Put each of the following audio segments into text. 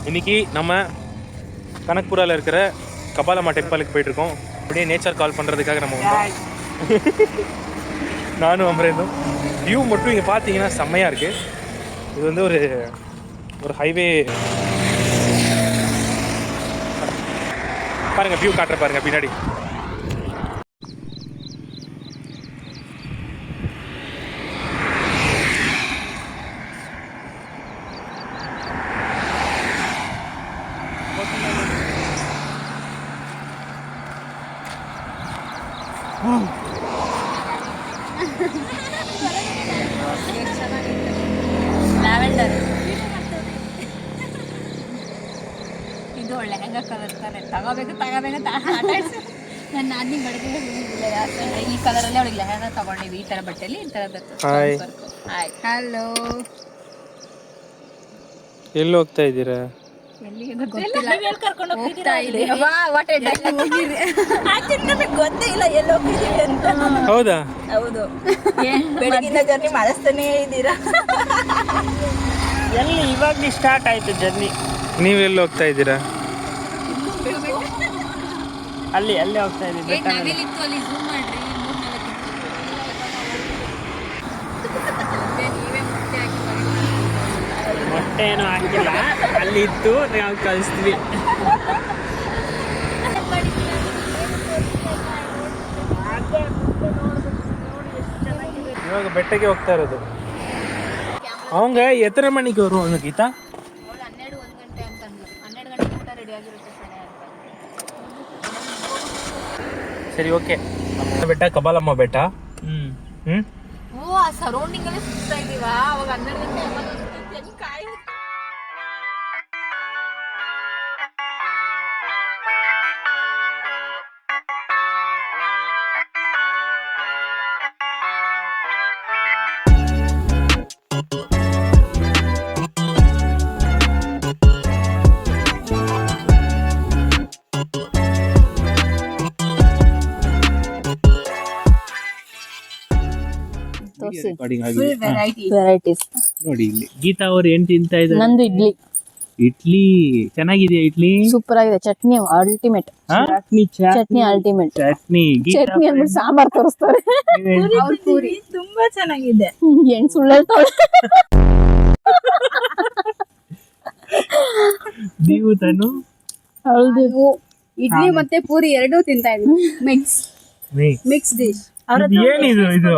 இன்றைக்கி நம்ம கனக்புராவில் இருக்கிற கபாலம்மா டெம்பிளுக்கு போயிட்டுருக்கோம். அப்படியே நேச்சர் கால் பண்ணுறதுக்காக நம்ம வந்தோம். நானும் அமரேந்தும். வியூ மட்டும் இங்கே பார்த்தீங்கன்னா செம்மையாக இருக்குது. இது வந்து ஒரு ஹைவே பாருங்கள், வியூ காட்டுற பாருங்கள் பின்னாடி. ಲ್ಯಾವೆಂಡರ್ ಇದು ಒಳ್ಳೆ ಹೆಂಗ ಕಲರ್ ತಗೋಬೇಕು ನನ್ನ ನಾದಿನಿ ಬಡಗೆ ಈ ಕಲರಲ್ಲಿ ಅವಳಿಗೆ ಲೆಹಂಗಾ ತಗೊಂಡಿವಿ. ಈ ತರ ಬಟ್ಟೆಲಿ ಈ ತರ ಹಲೋ, ಎಲ್ಲಿ ಹೋಗ್ತಾ ಇದ್ದೀರಾ? ಗೊತ್ತೇ ಇಲ್ಲ ಎಲ್ಲಿ ಹೋಗಿದ್ದೀವಿ ಅಂತ. ಹೌದಾ? ಹೌದು, ಬೆಳಗಿನ ಜರ್ನಿ ಮಾಡಿಸ್ತಾನೇ ಇದ್ದೀರಾ. ಎಲ್ಲಿ ಇವಾಗ ಸ್ಟಾರ್ಟ್ ಆಯ್ತು ಜರ್ನಿ. ನೀವೆಲ್ಲಿ ಹೋಗ್ತಾ ಇದ್ದೀರಾ? ಅಲ್ಲಿ ಹೋಗ್ತಾ ಇದ್ದೀವಿ. ಮೊಟ್ಟೆ ಏನೋ ಹಾಕಿಲ್ಲ, ಅಲ್ಲಿ ಇತ್ತು, ನಾವು ಕಳಿಸ್ತೀವಿ. ಇವಾಗ ಬೆಟ್ಟಕ್ಕೆ ಹೋಗ್ತಾ ಇರೋದು. ಅವಂಗ ಎತ್ತರ ಮಣಿಗೆ ಅವರು ಗೀತಾ 12-1 ಗಂಟೆ ಅಂತ 12 ಗಂಟೆ ಊಟ ರೆಡಿ ಆಗಿರುತ್ತೆ. ಸರಿ, ಓಕೆ. ಬೆಟ್ಟ ಕಪಾಲಮ್ಮ ಬೆಟ್ಟ. ಓ, ಆ ಸರೌಂಡಿಂಗ್ ಅಲ್ಲೇ ಸುತ್ತಾ ಇದೀವಾ? ಅವಾಗ 12 ಗಂಟೆ ಕಾಯಿ. ವೆರೈಟೀಸ್ ನೋಡಿ, ಇಲ್ಲಿ ಗೀತಾ ಅವ್ರು ಏನ್ ತಿಂತಾ ಇದ್ದಾರೆ? ನಂದು ಇಡ್ಲಿ ಚೆನ್ನಾಗಿದೆಯಾ? ಇಡ್ಲಿ ಸೂಪರ್ ಆಗಿದೆ. ಚಟ್ನಿ ಅಲ್ಟಿಮೇಟ್. ಚಟ್ನಿ ಅಲ್ಟಿಮೇಟ್. ಚಟ್ನಿ ಅಂದ್ಬಿಟ್ಟು ಸಾಂಬಾರ್ ತೋರಿಸ್ತಾರೆ. ಪೂರಿ ತುಂಬಾ ಚೆನ್ನಾಗಿದೆ. ಹೆಣ್ ಸುಳ್ಳು ಹೇಳ್ತಾಳೆ. ನೀವು ತಾನು? ಹೌದು, ಇಡ್ಲಿ ಮತ್ತೆ ಪೂರಿ ಎರಡೂ ತಿಂತಾ ಇದ್ವಿ. Mix dish. ಏನಿದು ಇದು?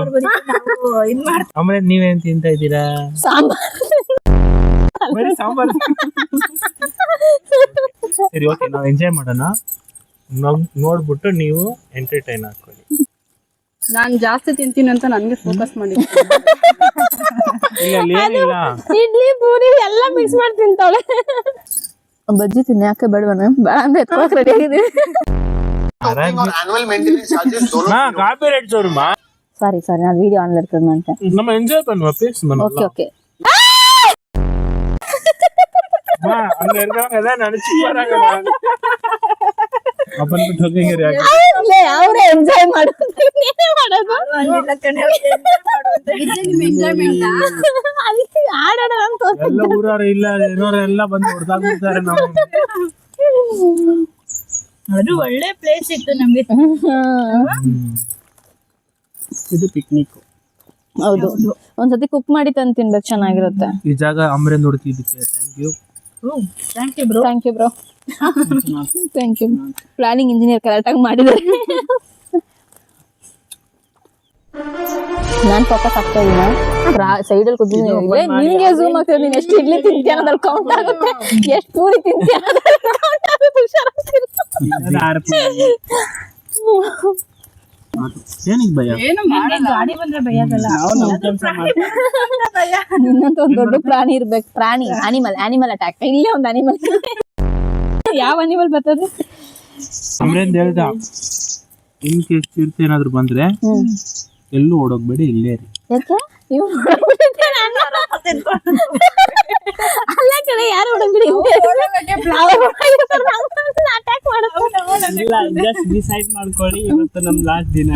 ಆಮೇಲೆ ನೀವೇನ್ ತಿಂತಾ ಇದ್ದೀರಾ? ಸಾಂಬಾರ್. ಸರಿ, ಓಕೆ, ನಾವು ಎಂಜಾಯ್ ಮಾಡೋಣ. ನೋಡ್ಬಿಟ್ಟು ನೀವು ಎಂಟರ್ಟೈನ್ ಹಾಕೊಳ್ಳಿ. ನಾನ್ ಜಾಸ್ತಿ ತಿಂತೀನಿ ಅಂತ ನನ್ಗೆ ಫೋಕಸ್ ಮಾಡಿ. ಏನಿಲ್ಲ, ಇಡ್ಲಿ ಪೂರಿ ಎಲ್ಲ ಮಿಕ್ಸ್ ಮಾಡಿ ತಿಂತಾಳೆ. ಬಜ್ಜಿ ತಿನ್ನ ಯಾಕೆ ಬೇಡವನ? ಬೇಡ ಅಂದ್ರೆ ಎತ್ಕೊಳಕ್ ರೆಡಿ ಆಗಿದ್ದೀವಿ. ಸಾರಿ ನಾನು ವಿಡಿಯೋ ಆನ್ ಇರ್ತದೆ ಅಂತ. நம்ம என்ஜாய் பண்ணுவோம், பேசுவோம். Okay okay. அங்க இருக்கவங்க எல்லாம் நினைச்சு வராங்க. அப்பன் ಬಿಟ್ಟು ಹೋಗಿங்க ರಿಯಾಕ್ಟ್. ಇಲ್ಲ, ಅವರೇ ಎಂಜಾಯ್ ಮಾಡೋದು. ನೀನೇ ಮಾಡೋದು. ಇಲ್ಲ ಕಣೆ, ಇದು ನಿಮ್ಮ ಎಂಜಾಯ್ಮೆಂಟ್. ಅದಕ್ಕೆ ಆಡೋಣ ಅಂತ. ಎಲ್ಲ ಊರಾರು ಇಲ್ಲ ಏನೋರು ಎಲ್ಲ ಬಂದು ಹೊಡೆದಾಗ್ಬಿಡ್ತಾರೆ ನಾವು. ಅದು ಒಳ್ಳೆ ಪ್ಲೇಸ್ ಇತ್ತು ನಮ್ಗೆ. ಇದು ಪಿಕ್ನಿಕ್. ಹೌದು, ಒಂದ್ಸತಿ ಕುಕ್ ಮಾಡಿ ತಂದು ತಿನ್ಬೇಕು, ಚೆನ್ನಾಗಿರುತ್ತೆ. ಈ ಜಾಗ ಅಮರೆ ನೋಡ್ತಿದ್ದಕ್ಕೆ thank you bro. Thank you. Planning engineer correct ಆಗಿ ಮಾಡಿದ್ದಾರೆ. ನಾನ್ ಫೋಕಸ್ ಆಗ್ತಾ ಇದೀನ ಸೈಡಲ್ಲಿ ಕೂತಿದ್ದೀನಿ. ನಿನ್ಗೆ ಝೂಮ್ ಆಗ್ತದೆ. ನೀನ್ ಎಷ್ಟು ಇಡ್ಲಿ ತಿಂತೀಯ ಅನ್ನೋದ್ರಲ್ಲಿ ಕೌಂಟ್ ಆಗುತ್ತೆ, ಎಷ್ಟು ಪೂರಿ ತಿಂತೀಯ ಅನ್ನೋದ್ರಲ್ಲಿ ಕೌಂಟ್ ಆಗುತ್ತೆ. ಏನಿಗೆ ಭಯ? ಏನು ಮಾಡಲ್ಲ, ಗಾಡಿ ಬಂದ್ರೆ ಭಯಗಲ್ಲ. ನಿನ್ನಂತ ಒಂದ್ ದೊಡ್ಡ ಪ್ರಾಣಿ ಇರ್ಬೇಕು. ಪ್ರಾಣಿ, ಅನಿಮಲ್ ಅಟ್ಯಾಕ್. ಇಲ್ಲೇ ಒಂದು ಅನಿಮಲ್. ಯಾವ ಅನಿಮಲ್ ಬರ್ತದೆ? ಅಮರೇಂದ್ ಹೇಳ್ದ, ಇನ್ ಕೇಸ್ ಚಿರತೆ ಏನಾದ್ರು ಬಂದ್ರೆ ಎಲ್ಲೂ ಓಡೋಗ್ಬೇಡಿ, ಇಲ್ಲೇ ರೀ. ಯಾಕೆ? ಅಲ್ಲ ಕಡೆ, ಯಾರು ಓಡೋಗ್ಬಿಡಿ, ಅಟ್ಯಾಕ್ ಇಲ್ಲ, ಜಸ್ಟ್ ಡಿಸೈಡ್ ಮಾಡ್ಕೊಳ್ಳಿ, ಇವತ್ತು ನಮ್ ಲಾಸ್ಟ್ ದಿನ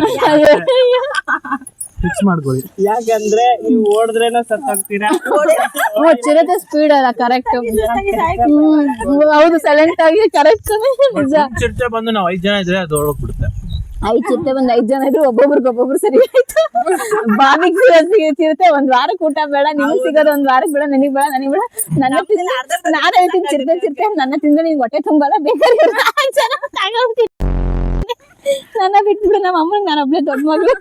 ಫಿಕ್ಸ್ ಮಾಡ್ಕೊಳ್ಳಿ. ಯಾಕಂದ್ರೆ ನೀವು ಓಡಿದ್ರೇನ ಸತ್ತಾಗ್ತೀರಾ. ಚಿರತೆ ಸ್ಪೀಡ್ ಅಲ್ಲ ಕರೆಕ್ಟ್. ಹೌದು ಸೈಲೆಂಟ್ ಆಗಿ ಕರೆಕ್ಟ್ ನಿಜ. ಚಿರತೆ ಬಂದು ನಾವು 5 ಜನ ಇದ್ರೆ ಅದು ಹೊರಗೋಗ್ಬಿಡುತ್ತೆ. 5 ಚಿರತೆ ಬಂದ್ 5 ಜನ ಇದ್ರು ಒಬ್ಬೊಬ್ರು ಸರಿ ಆಯ್ತು. ಬಾಬಿಗ್ ಚಿರತೆ ಒಂದ್ ವಾರಕ್ಕೆ ಊಟ ಬೇಡ, ನಿಮಗ್ ಸಿಗೋದು ಒಂದ್ ವಾರಕ್ಕೆ ಬೇಡ, ನನಗ್ ಬೇಡ ನನ್ನ ನಾನು ಹೇಳ್ತೀನಿ ಚಿರತೆ ನನ್ನ ತಿಂದ್ರೆ ನಿನ್ ಹೊಟ್ಟೆ ತುಂಬಲ್ಲ, ಬೇಕಾದ್ರೆ ನನ್ನ ಬಿಟ್ಬಿಡು, ನಮ್ಮ ಅಮ್ಮನಿಗೆ ನಾನು ಒಬ್ಳೆ ದೊಡ್ಡ ಮಗಳು.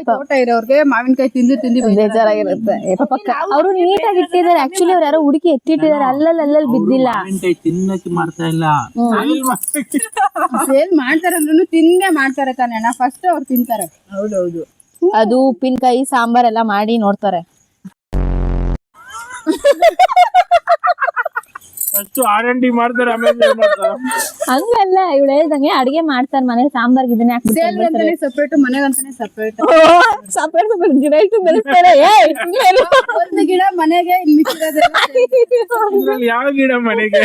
ತೋಟ ಇರೋರ್ಗೆ ಮಾವಿನಕಾಯಿ ತಿಂದು ಬೇಜಾರಾಗಿರುತ್ತೆ. ಅವರು ನೀಟಾಗಿ ಇಟ್ಟಿದ್ದಾರೆ. ಆಕ್ಚುಲಿ ಅವ್ರು ಯಾರೋ ಹುಡುಕಿ ಎತ್ತಿಟ್ಟಿದ್ದಾರೆ, ಅಲ್ಲಲ್ಲಿ ಬಿದ್ದಿಲ್ಲ. ಮಾವಿನಕಾಯಿ ತಿನ್ನಕ್ಕೆ ಮಾಡ್ತಾ ಇಲ್ಲ, ಸೇಲ್ ಮಾಡ್ತಾರೆ ಅಂದ್ರೂ ತಿಂದೇ ಮಾಡ್ತಾರೆ ತಾನೆ ಅಣ್ಣ. ಫಸ್ಟ್ ಅವ್ರು ತಿಂತಾರೆ. ಹೌದೌದು. ಅದು ಉಪ್ಪಿನಕಾಯಿ ಸಾಂಬಾರ್ ಎಲ್ಲ ಮಾಡಿ ನೋಡ್ತಾರೆ. ಫಸ್ಟ್ R&D ಮಾಡ್ತಾರೆ, ಆಮೇಲೆ ಹಂಗಲ್ಲ, ಇವಳು ಹೇಳ್ದಂಗೆ ಅಡಿಗೆ ಮಾಡ್ತಾರೆ ಮನೇಲಿ. ಸಾಂಬಾರ್ಗೆ ಇದನ್ನೇ ಹಾಕ್ಬಿಡ್ತಾರೆ, ಸಪ್ರೇಟ್, ಮನೆಗಂತಾನೆ ಸಪ್ರೇಟ್ ಗಿಡ ಇಟ್ಟು ಬೆಳೆಸ್ತಾರೆ. ಒಂದು ಗಿಡ ಮನೆಗೆ, ಇನ್ನು ಮಿಕ್ಕಿರೋದೆಲ್ಲ ಯಾವ ಗಿಡ ಮನೆಗೆ.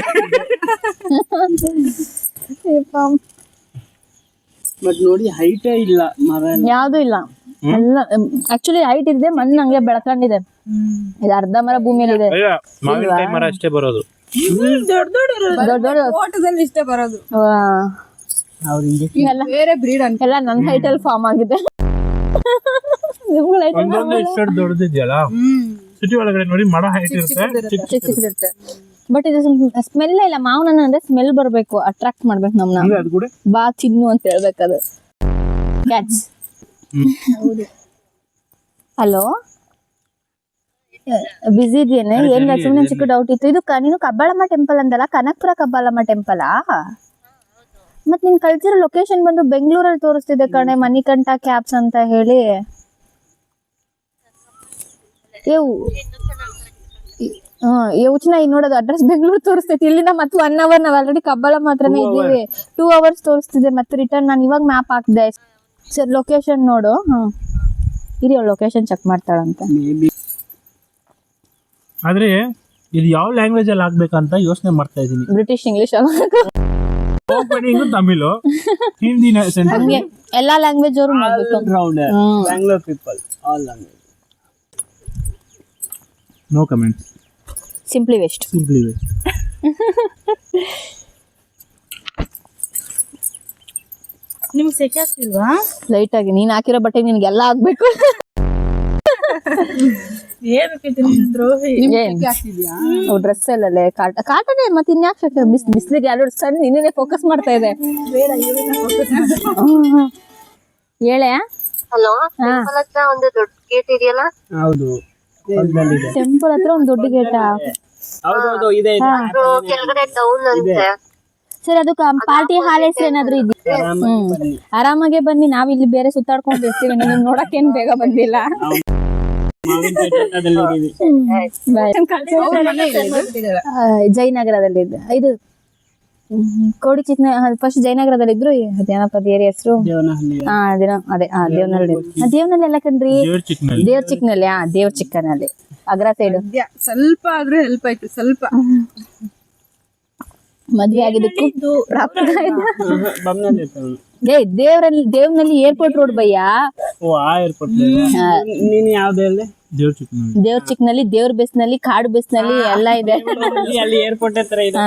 ಬಟ್ ನೋಡಿ ಹೈಟೇ ಇಲ್ಲ ಮರ, ಯಾವ್ದು ಇಲ್ಲ. ಎಲ್ಲ ಆಕ್ಚುಲಿ ಹೈಟ್ ಇದೆ, ಮಣ್ಣು ಹಂಗೆ ಬೆಳ್ಕೊಂಡಿದೆ. ಇದು ಅರ್ಧ ಮರ ಭೂಮಿಯಲ್ಲಿ ಇದೆ. ಮಾವಿನಕಾಯಿ ಮರ ಅಷ್ಟೇ ಬರೋದು, ದೊಡ್ಡ ತೋಟದಲ್ಲಿ ಇಷ್ಟೇ ಬರೋದು. ಎಲ್ಲ ಬೇರೆ ಬ್ರೀಡ್ ಅಂತ ಎಲ್ಲ ನನ್ನ ಹೈಟ್ ಅಲ್ಲಿ ಫಾರ್ಮ್ ಆಗಿದೆ. ನಿಮ್ಗಳ height ಒಂದೊಂದು ಇಷ್ಟು ದೊಡ್ಡದಿದೆಯಲ್ಲ. ಸಿಟಿ ಒಳಗಡೆ ನೋಡಿ ಮರ ಹೈಟ್ ಇರುತ್ತೆ, ಚಿಕ್ಕದಿರುತ್ತೆ. ಬಟ್ ಇದು ಸ್ಮೆಲ್ ಇಲ್ಲ. ಮಾವಿನ ಅಂದ್ರೆ ಸ್ಮೆಲ್ ಬರ್ಬೇಕು, ಅಟ್ರಾಕ್ಟ್ ಮಾಡ್ಬೇಕು ನಮ್ನ. ಅದು ಕೂಡ ಬಾ ಚಿನ್ನು ಅಂತ ಹೇಳ್ಬೇಕದು. ಕ್ಯಾಚ್. ಹಲೋ, ಬಿಸಿ ಇದೆಯೇನೆ? ಏನಿಲ್ಲ, ಸುಮ್ಮನೆ ಚಿಕ್ಕ ಡೌಟ್ ಇತ್ತು. ಇದು ನೀನು ಕಬ್ಬಾಳಮ್ಮ ಟೆಂಪಲ್ ಅಂದಲ್ಲ, ಕನಕಪುರ ಕಬ್ಬಾಳಮ್ಮ ಟೆಂಪಲಾ? ಮತ್ ನಿನ್ ಕಳ್ಸಿರೋ ಲೊಕೇಶನ್ ಬಂದು ಬೆಂಗಳೂರಲ್ಲಿ ತೋರಿಸ್ತಿದೆ ಕಣೆ, ಮಣಿಕಂಠ ಕ್ಯಾಬ್ಸ್ ಅಂತ ಹೇಳಿ. ಯೋಚನಾ ಈಗ ನೋಡೋದು ಅಡ್ರೆಸ್ ಬೆಂಗಳೂರು ತೋರಿಸ್ತೈತಿ. ಇಲ್ಲಿಂದ ಮತ್ತೆ 1 hour ನಾವ್ ಆಲ್ರೆಡಿ ಕಬ್ಬಾಳಮ್ಮ ಹತ್ರನೇ ಇದ್ದೀವಿ. 2 hours ತೋರಿಸ್ತಿದೆ. ಮತ್ತೆ ರಿಟರ್ನ್ ನಾನು ಇವಾಗ ಮ್ಯಾಪ್ ಹಾಕ್ದೆ. ಸರ್ ಲೊಕೇಶನ್ ನೋಡು. ಇರಿ, ಅವಳು ಲೊಕೇಶನ್ ಚೆಕ್ ಮಾಡ್ತಾಳಂತೆ. ಆದ್ರೆ ಇದು ಯಾವ ಲ್ಯಾಂಗ್ವೇಜ್ ಅಲ್ಲಿ ಆಗ್ಬೇಕಂತ ಯೋಚನೆ ಮಾಡ್ತಾ ಇದೀನಿ. British, English, opening Tamil, Hindi, ಹಂಗೆ ಎಲ್ಲಾ ಲ್ಯಾಂಗ್ವೇಜ್ ಅವರು ಮಾಡ್ಬೇಕು. Bangalore people all language. No comments, simply waste. Simply waste. ನಿಮ್ಗೆ ಸೆಕೆ ಆಗ್ತಿಲ್ವಾ? ಲೈಟ್ ಆಗಿ ನೀನ್ ಹಾಕಿರೋ ಬಟ್ಟೆ ನಿನ್ಗೆಲ್ಲ ಆಗ್ಬೇಕು. ಡ್ರೆಸ್ ಅಲ್ಲೇ ಕಾಟನೆ, ಮತ್ತೆ ಇನ್ಯಾಕೆ ಬಿಸ್ಲಿಗೆ ಎರಡು ಸಣ್ಣ ನಿನ್ನೆ ಫೋಕಸ್ ಮಾಡ್ತಾ ಇದೆ. ಹೇಳೆ. ಹಲೋ, ಹತ್ರ ಒಂದು ದೊಡ್ಡ ಗೇಟ್ ಇದೆಯಲ್ಲ? ಹೌದು, ಟೆಂಪಲ್ ಹತ್ರ ಒಂದು ದೊಡ್ಡ ಗೇಟ. ಹೌದೌದು ಇದೆ. ಕೆಳಗಡೆ ಡೌನ್ ಅಂತೆ. ಸರಿ, ಅದು ಪಾರ್ಟಿ ಹಾಲ್ ಹೆಸರು ಏನಾದ್ರು ಇದೆಯಾ? ಆರಾಮಾಗೆ ಬನ್ನಿ, ನಾವಿಲ್ಲಿ ಬೇರೆ ಸುತ್ತಾಡ್ಕೊಂಡು ಇರ್ತೀವಿ. ನೀವು ನೋಡಕ್ ಏನ್ ಬೇಗ ಬಂದಿಲ್ಲ. ಜಯನಗರದಲ್ಲಿ ಇದೆ ಇದು. ಕೋಡಿ ಚಿಕ್ಕ ಫಸ್ಟ್ ಜಯನಗರದಲ್ಲಿ ಇದ್ರು. ಅದೇನಪ್ಪ ಏರಿಯಾ ಹೆಸರು? ಅದೇ ದೇವನಹಳ್ಳಿ. ದೇವನಹಳ್ಳಿ ಎಲ್ಲ ಕಣ್ರಿ, ದೇವ್ರ ಚಿಕ್ಕನಲ್ಲಿ. ದೇವ್ರ ಚಿಕ್ಕನಲ್ಲಿ ಅಗ್ರ ಸೈಡ್. ಸ್ವಲ್ಪ ಆದ್ರೂ ಹೆಲ್ಪ್ ಆಯ್ತು, ಸ್ವಲ್ಪ. ಮದ್ವೆ ಆಗಿದ್ದಕ್ಕೂ ದೇವ್ನಲ್ಲಿ ಏರ್ಪೋರ್ಟ್ ರೋಡ್ ಬಯ್ಯ. ನೀನ್ ಯಾವ್ದು ಹೇಳಿ? ದೇವ್ರ ಚಿಕ್ಕನಲ್ಲಿ, ದೇವ್ರ ಬೇಸ್ನಲ್ಲಿ, ಕಾಡು ಬೇಸ್ನಲ್ಲಿ ಎಲ್ಲ ಇದೆ. ಅಲ್ಲಿ ಏರ್ಪೋರ್ಟ್ ಹತ್ರ ಇದೆ.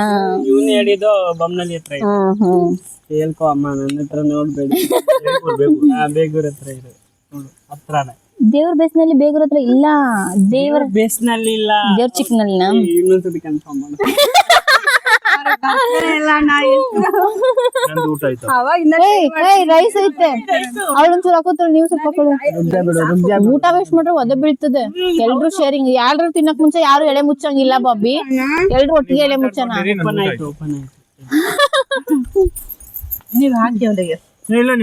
ಇವನ್ ಹೇಳಿದ್ದು ಬೊಮ್ಮನಹಳ್ಳಿ ಹತ್ರ ಇದೆ. ಹೇಳ್ಕೊ ಅಮ್ಮ, ನನ್ನ ಹತ್ರ ನೋಡ್ಬೇಡಿ. ಬೇಗೂರ್ ಹತ್ರ ಇದೆ, ಹತ್ರನೇ. ದೇವ್ರ ಬೇಸ್ನಲ್ಲಿ ಬೇಗೂರ್ ಹತ್ರ ಇಲ್ಲ. ದೇವ್ರ ಬೇಸ್ನಲ್ಲಿ ಇಲ್ಲ, ದೇವ್ರ ಚಿಕ್ಕನಲ್ಲಿ. ಇನ್ನೊಂದ್ಸತಿ ಕನ್ಫರ್ಮ್ ಮಾಡಿ. ರೈಸ್ ಐತೆ, ಅವಳೊಂಚೂರು ಹಾಕೋತಾಳ, ನೀವು ಸ್ವಲ್ಪ ಊಟ ವೇಸ್ಟ್ ಮಾಡ್ರೆ ಒದೆ ಬೀಳ್ತದೆ. ಎಲ್ರು ಶೇರಿಂಗ್. ಯಾರು ತಿನ್ನಕ್ ಮುಂಚೆ ಯಾರು ಎಳೆ ಮುಚ್ಚಂಗಿಲ್ಲ ಬಾಬಿ, ಎಲ್ರು ಒಟ್ಟಿಗೆ ಎಳೆ ಮುಚ್ಚನ. ನೀವ್ ಹಾಕಿ ಅವಳಿಗೆ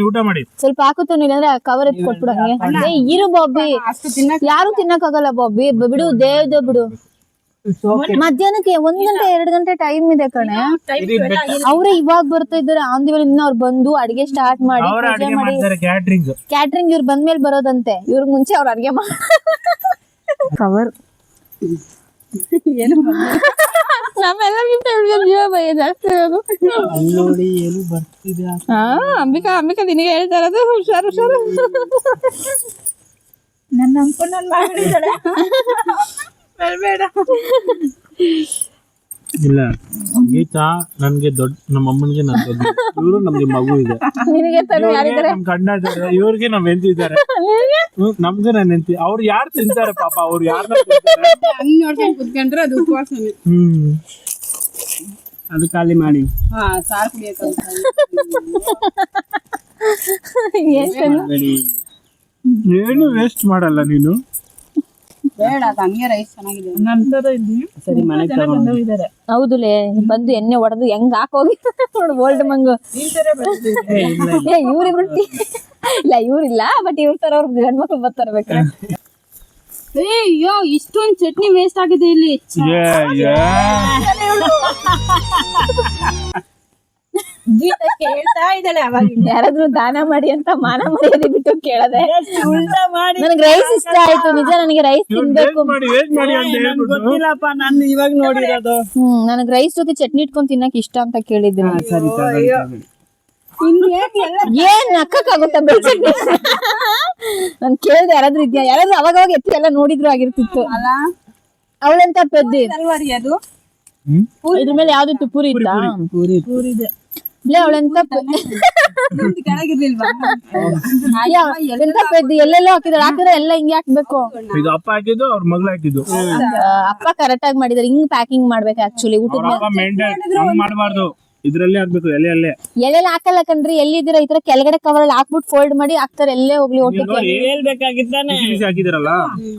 ಊಟ ಮಾಡಿ ಸ್ವಲ್ಪ ಹಾಕುತ್ತಾನೆ, ಇಲ್ಲಾಂದ್ರೆ ಕವರ್ ಎತ್ ಕೊಟ್ಬಿಡಂಗೆ. ಇರು ಬಾಬಿ, ಯಾರು ತಿನ್ನಕ್ ಆಗಲ್ಲ ಬಾಬಿ, ಬಿಡು ದೇವ್ದೆ ಬಿಡು. ಮಧ್ಯಾಹ್ನಕ್ಕೆ 1 ಗಂಟೆ 2 ಗಂಟೆ ಟೈಮ್ ಇದೆ ಕಣೆ. ಅವ್ರೆ ಇವಾಗ ಬರ್ತಾ ಇದಾರೆ. ಆಂದಿವಲಿಂದ ಅವ್ರು ಬಂದು ಅಡಿಗೆ ಸ್ಟಾರ್ಟ್ ಮಾಡಿ ಪೂಜೆ ಮಾಡಿ. ಕ್ಯಾಟ್ರಿಂಗ್ ಇವ್ರು ಬಂದ್ಮೇಲೆ ಬರೋದಂತೆ. ಇವ್ರ ಮುಂಚೆ ಅವ್ರು ಅಡಿಗೆ ಮಾಡಿ ಕವರ್ ಏನು ನಮ್ಮೆಲ್ಲರಿಗಿಂತ ಜೀವ ಭಯ ಜಾಸ್ತಿ ಇರೋದು. ನೋಡಿ ಏನು ಬರ್ತಿದೆ. ಅಂಬಿಕಾ ನಿನಗೆ ಹೇಳ್ತಾ ಇರೋದು ಹುಷಾರು. ನನ್ನ ಅನ್ಕೊಂಡು ನನ್ನ ಮಾಡಿದ್ದಾಳೆ ಬರಬೇಡ. ಇಲ್ಲ ಗೀತಾ ನನ್ಗೆ ದೊಡ್ಡ ನಮ್ಮ ಅಮ್ಮನಿಗೆ ನನ್ ದೊಡ್ಡ ಇವರು ನಮ್ಗೆ ಮಗು ಇದೆ ನಿನಗೆ ತಾನು ಯಾರಿದ್ದಾರೆ? ನಮ್ ಗಂಡ ಇದ್ದಾರೆ ಇವ್ರಿಗೆ ನಮ್ ಹೆಂಡತಿ ಇದ್ದಾರೆ ನಮ್ಗೆ ನನ್ನ ಹೆಂಡತಿ ಅವ್ರು ಯಾರು ತಿಂತಾರೆ ಪಾಪ ಅವ್ರು ಯಾರನ್ನ ಹಂಗ್ ನೋಡ್ಕೊಂಡು ಕುತ್ಕೊಂಡ್ರೆ ಅದು ಉಪವಾಸನೆ. ಅದು ಖಾಲಿ ಮಾಡಿ ಹಾ ಸಾರು ಕುಡಿಯಕ್ಕೆ ಏನು ವೇಸ್ಟ್ ಮಾಡಲ್ಲ ನೀನು. ಬೇಡ, ಅದು ಹಂಗೆ ರೈಸ್ ಚೆನ್ನಾಗಿದೆ. ಸರಿ ಮನೆಗೆ ತಗೊಂಡು ಹೌದುಲೇ ಬಂದು ಎಣ್ಣೆ ಹೊಡೆದು ಹೆಂಗ್ ಹಾಕೋಗಿ ನೋಡು ಓಲ್ಡ್ ಮಂಗು. ಇವ್ರಿಬ್ರು ಇಲ್ಲ ಇವ್ರಿಲ್ಲ, ಬಟ್ ಇವ್ರ ತರ ಅವ್ರ ಗಂಡ್ಮಕ್ಳು ಬರ್ತಾರ್ಬೇಕಾರೆ. ಅಯ್ಯೋ ಇಷ್ಟೊಂದು ಚಟ್ನಿ ವೇಸ್ಟ್ ಆಗಿದೆ ಇಲ್ಲಿ. ಗೀತಾ ಕೇಳ್ತಾ ಇದ್ದಾಳೆ ಅವಾಗ ಯಾರಾದ್ರೂ ದಾನ ಮಾಡಿ ಅಂತ ಮಾನ ಮರ್ಯಾದೆ ಬಿಟ್ಟು ಕೇಳದೆ. ನನಗೆ ರೈಸ್ ಇಷ್ಟ ಆಯ್ತು ನಿಜ, ನನಗೆ ರೈಸ್ ತಿನ್ಬೇಕು. ವೇಸ್ಟ್ ಮಾಡಿ ಅಂತ ಹೇಳ್ಬಿಟ್ಟು ಗೊತ್ತಿಲ್ಲಪ್ಪ, ನಾನು ಇವಾಗ ನೋಡಿರೋದು. ನನಗೆ ರೈಸ್ ಜೊತೆ ಚಟ್ನಿ ಇಟ್ಕೊಂಡ್ ತಿನ್ನಕ್ ಇಷ್ಟ ಅಂತ ಕೇಳಿದ್ದೀನಿ. ಸರಿ ತಗೊಳ್ಳಿ. ಏನ್ ನಕ್ಕಾಗುತ್ತ ಬೆಳ್ಸಕ್ಕೆ? ನಾನ್ ಕೇಳ್ದೆ ಯಾರಾದ್ರೂ ಇದ್ಯಾ, ಯಾರಾದ್ರೂ ಅವಾಗ ಎತ್ತಿ ಎಲ್ಲ ನೋಡಿದ್ರು ಆಗಿರ್ತಿತ್ತು. ಅವಳೆಂತ ಪೆದ್ದಿ ಅದು ಇದ್ರ ಮೇಲೆ ಯಾವ್ದಿತ್ತು? ಪೂರಿ ಇತ್ತಾ? ಇಲ್ಲ ಅವಳೆಂತ ಕೆಳಗಿರ್ಲಿಲ್ವಾ? ಎಂತ ಪೆದ್ದಿ ಎಲ್ಲೆಲ್ಲೋ ಹಾಕಿದ್ರೆ ಎಲ್ಲ ಹಿಂಗೆ ಹಾಕ್ಬೇಕು. ಇದು ಅಪ್ಪ ಹಾಕಿದ್ದು ಅವ್ರ ಮಗಳು ಹಾಕಿದ್ದು. ಅಪ್ಪ ಕರೆಕ್ಟ್ ಆಗಿ ಮಾಡಿದಾರೆ. ಹಿಂಗ್ ಪ್ಯಾಕಿಂಗ್ ಮಾಡ್ಬೇಕು ಆಕ್ಚುಲಿ. ಊಟದ ಮಾಡಬಾರ್ದು, ಇದ್ರಲ್ಲೇ ಹಾಕ್ಬೇಕು ಎಲೆ ಎಲೆಲ್ಲ ಹಾಕಲ್ಲ ಕಣ್ರಿ. ಎಲ್ಲಿದ್ದೀರಾ ಈ ತರ ಕೆಳಗಡೆ ಕವರ್ ಅಲ್ಲಿ ಹಾಕ್ಬಿಟ್ಟು ಫೋಲ್ಡ್ ಮಾಡಿ ಹಾಕ್ತಾರೆ. ಎಲ್ಲೇ ಹೋಗ್ಲಿ ಊಟಕ್ಕೆ. ಹೇಳ್ಬೇಕಾಗಿತ್ತಾನೆ. ಬಿಸಿ ಹಾಕಿದಿರಲ್ಲ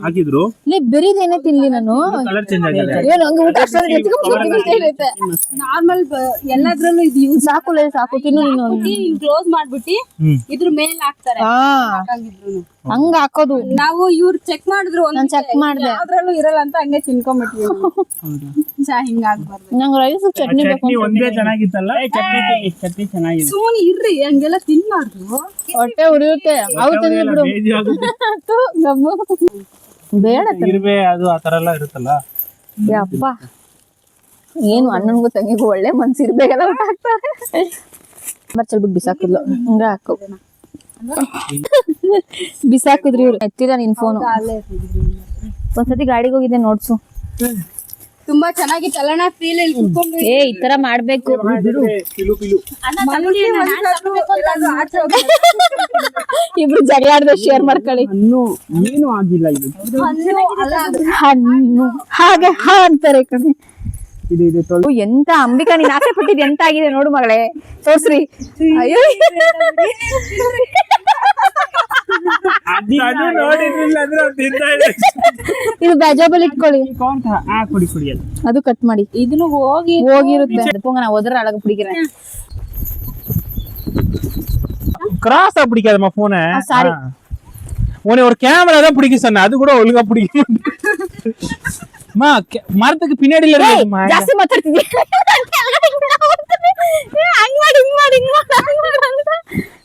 ಹಾಕಿದ್ರು ಇಲ್ಲಿ ಬೆರಿದೇನೆ ತಿನ್ಲಿ ನಾನು. ಕಲರ್ ಚೇಂಜ್ ಆಗಿದೆ. ಏನು ಹಂಗೆ ಊಟ ಅಷ್ಟೊಂದು ಇರುತ್ತೆ. ನಾರ್ಮಲ್ ಎಲ್ಲದ್ರಲ್ಲೂ ಇದು ಯೂಸ್ ಸಾಕು ಸಾಕು ತಿನ್ನು ನೀನು. ಕ್ಲೋಸ್ ಮಾಡ್ಬಿಟ್ಟು ಇದ್ರ ಮೇಲೆ ಹಾಕ್ತಾರೆ. ಹಂಗ ಹಾಕೋದು. ನಾವು ಇವ್ರು ಚೆಕ್ ಮಾಡಿದ್ರು ನಾನ್ ಚೆಕ್ ಮಾಡ್ದೆ. ಯಾವ್ದ್ರಲ್ಲೂ ಇರಲ್ಲ ಅಂತ ಹಂಗೆ ತಿನ್ಕೊಂಡ್ಬಿಟ್ವಿ. ಹಿಂಗಾಗ್ಬಾರ್ದು. ನಂಗೆ ರೈಸ್ ಚಟ್ನಿ ಬೇಕು. ಚಟ್ನಿ ಒಂದೇ ಚೆನ್ನಾಗಿತ್ತಲ್ಲ. ಚಟ್ನಿ ಚೆನ್ನಾಗಿದೆ. ಸುಮ್ಮನೆ ಇರ್ರಿ, ಹಂಗೆಲ್ಲ ತಿನ್ಬಾರ್ದು. ಹೊಟ್ಟೆ ಉರಿಯುತ್ತೆ. ಅವು ತಿನ್ಲಿ ಬಿಡು. ಥು, ಗಮ್ಮು. ಬೇಡ ಇರ್ಬೇ ಅದು ಆತರ ಎಲ್ಲ ಇರುತ್ತಲ್ಲ. ಯಪ್ಪ ಏನು ಅಣ್ಣನ್ಗೂ ತಂಗಿಗೂ ಒಳ್ಳೆ ಮನ್ಸಿರ್ಬೇಕಲ್ಲ ಊಟ ಹಾಕ್ತಾರೆ. ಬರ್ಚಲ್ಬಿಟ್ಟು ಬಿಸಾಕಿದ್ಲು. ಹಂಗ ಹಾಕು ಬಿಸಾಕಿದ್ರಿ ಇವ್ರು. ಎತ್ತಿದ ನಿನ್ ಫೋನು. ಒಂದ್ಸತಿ ಗಾಡಿಗೆ ಹೋಗಿದ್ದೆ ನೋಡ್ಸು. ತುಂಬಾ ಚೆನ್ನಾಗಿತ್ತಲ್ಲ ಫೀಲ್. ಇಲ್ಲಿ ಕುತ್ಕೊಂಡು ಏ ಈ ತರ ಮಾಡ್ಬೇಕು. ಇಬ್ರು ಜಗಳಾಡ್ದೆ ಶೇರ್ ಮಾಡ್ಕೊಳ್ಳಿ. ಏನು ಆಗಿಲ್ಲ ಇದು. ಹಣ್ಣು ಹಾಗೆ ಹಾ ಅಂತಾರೆ ಕಣೆ. ಇದು ಎಂತ ಅಂಬಿಕಾ ನೀನ್ ಆಸೆ ಪಟ್ಟಿದ್ ಎಂತ ಆಗಿದೆ ನೋಡು ಮಗಳೇ, ತೋರ್ಸ್ರಿ. ಅಯ್ಯೋ ಇದು ಬ್ಯಾಜಾಬಲ್ ಇಟ್ಕೊಳ್ಳಿ. ಕುಡಿ ಅದು ಕಟ್ ಮಾಡಿ. ಇದನ್ನು ಹೋಗಿರುತ್ತೆ. ಪೋಂಗ ಹೋದ್ರೆ ಅಳಗ பிடிக்கிறேன். கிராஸா பிடிக்காதம்மா போனை. சாரி உனக்கு ஒரு கேமரா தான் பிடிக்க சொன்னேன், அது கூட ஒழுங்கா பிடிக்கும். அம்மா மரத்துக்கு பின்னாடில இருக்குமா? ಜಾಸ್ತಿ ಮಾತಾಡ್ತಿದ್ದೆ.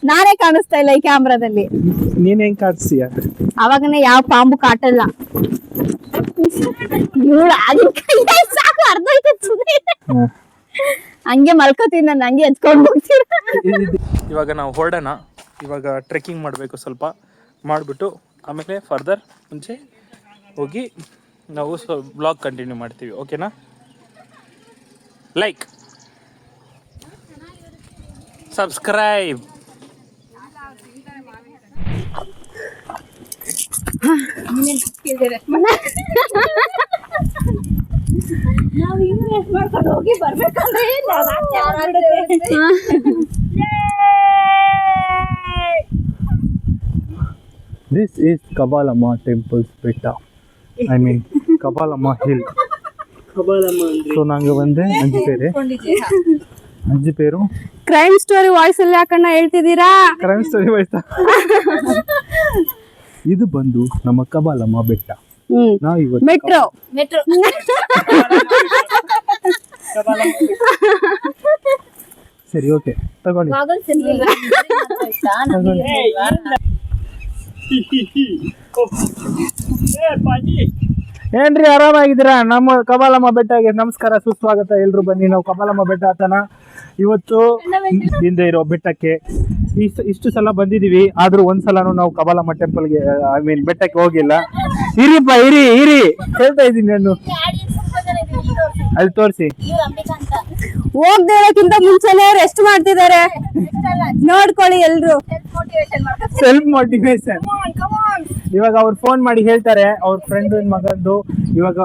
ನಾನೇ ಕಾಣಿಸ್ತಾ ಇಲ್ಲ ಈ ಕ್ಯಾಮ್ರಾದಲ್ಲಿ. ನೀನ್ ಹೆಂಗ್ ಕಾಣಿಸ್ತೀಯ? ಅವಾಗನೇ ಯಾವ ಪಾಂಬು ಕಾಟಲ್ಲ. ಸಾಕು ಅರ್ಧ ಆಯ್ತು. ಹಂಗೆ ಮಲ್ಕೋತೀನಿ ನಾನು, ಹಂಗೆ ಎತ್ಕೊಂಡು ಹೋಗ್ತೀನಿ. ಇವಾಗ ನಾವು ಹೊರಡೋಣ. ಇವಾಗ ಟ್ರೆಕ್ಕಿಂಗ್ ಮಾಡಬೇಕು, ಸ್ವಲ್ಪ ಮಾಡಿಬಿಟ್ಟು ಆಮೇಲೆ ಫರ್ದರ್ ಮುಂಚೆ ಹೋಗಿ ನಾವು ಬ್ಲಾಗ್ ಕಂಟಿನ್ಯೂ ಮಾಡ್ತೀವಿ. ಓಕೆನಾ? Like, subscribe. ನಾವು ಇನ್ವೆಸ್ಟ್ ಮಾಡ್ಕೊಂಡು ಹೋಗಿ ಬರ್ಬೇಕಂದ್ರೆ This is Kabalama Temple's Betta. I mean Kabalama Hill. So நாங்க வந்து 5 பேரு. 5 பேரும் ಕ್ರೈಮ್ ಸ್ಟೋರಿ ವಾಯ್ಸ್ ಅಲ್ಲಿ ಹಾಕಣ್ಣ ಹೇಳ್ತಿದ್ದೀರಾ? Crime story voice. ಇದು ಬಂದು ನಮ್ಮ ಕಬಾಲಮ್ಮ ಬೆಟ್ಟ. ನಾವು ಇವತ್ತು ಮೆಟ್ರೋ ಸರಿ ಓಕೆ ತಗೊಳ್ಳಿ. ಏನ್ರಿ ಆರಾಮಾಗಿದ್ದೀರಾ? ನಮ್ಮ ಕಪಾಲಮ್ಮ ಬೆಟ್ಟಗೆ ನಮಸ್ಕಾರ, ಸುಸ್ವಾಗತ. ಎಲ್ರು ಬನ್ನಿ, ನಾವು ಕಪಾಲಮ್ಮ ಬೆಟ್ಟ ಹತ್ತನ. ಇವತ್ತು ಹಿಂದೆ ಇರೋ ಬೆಟ್ಟಕ್ಕೆ ಇಷ್ಟು ಸಲ ಬಂದಿದೀವಿ, ಆದ್ರೂ ಒಂದ್ಸಲನು ನಾವು ಕಪಾಲಮ್ಮ ಟೆಂಪಲ್ಗೆ ಬೆಟ್ಟಕ್ಕೆ ಹೋಗಿಲ್ಲ. ಇರಿಪ್ಪ ಇರಿ ಹೇಳ್ತಾ ಇದ್ದೀನಿ ನಾನು. ಅಲ್ಲಿ ತೋರಿಸಿ. ಹೋಗದೆ ಇರೋಕ್ಕಿಂತ ಮುಂಚೆನೆ ರೆಸ್ಟ್ ಮಾಡ್ತಿದ್ದಾರೆ, ನೋಡ್ಕೊಳ್ಳಿ ಎಲ್ರು. Self motivation. ಇವಾಗ ಅವ್ರು ಫೋನ್ ಮಾಡಿ ಹೇಳ್ತಾರೆ ಅವ್ರ ಫ್ರೆಂಡ್ ಮಗಂದು ಇವಾಗ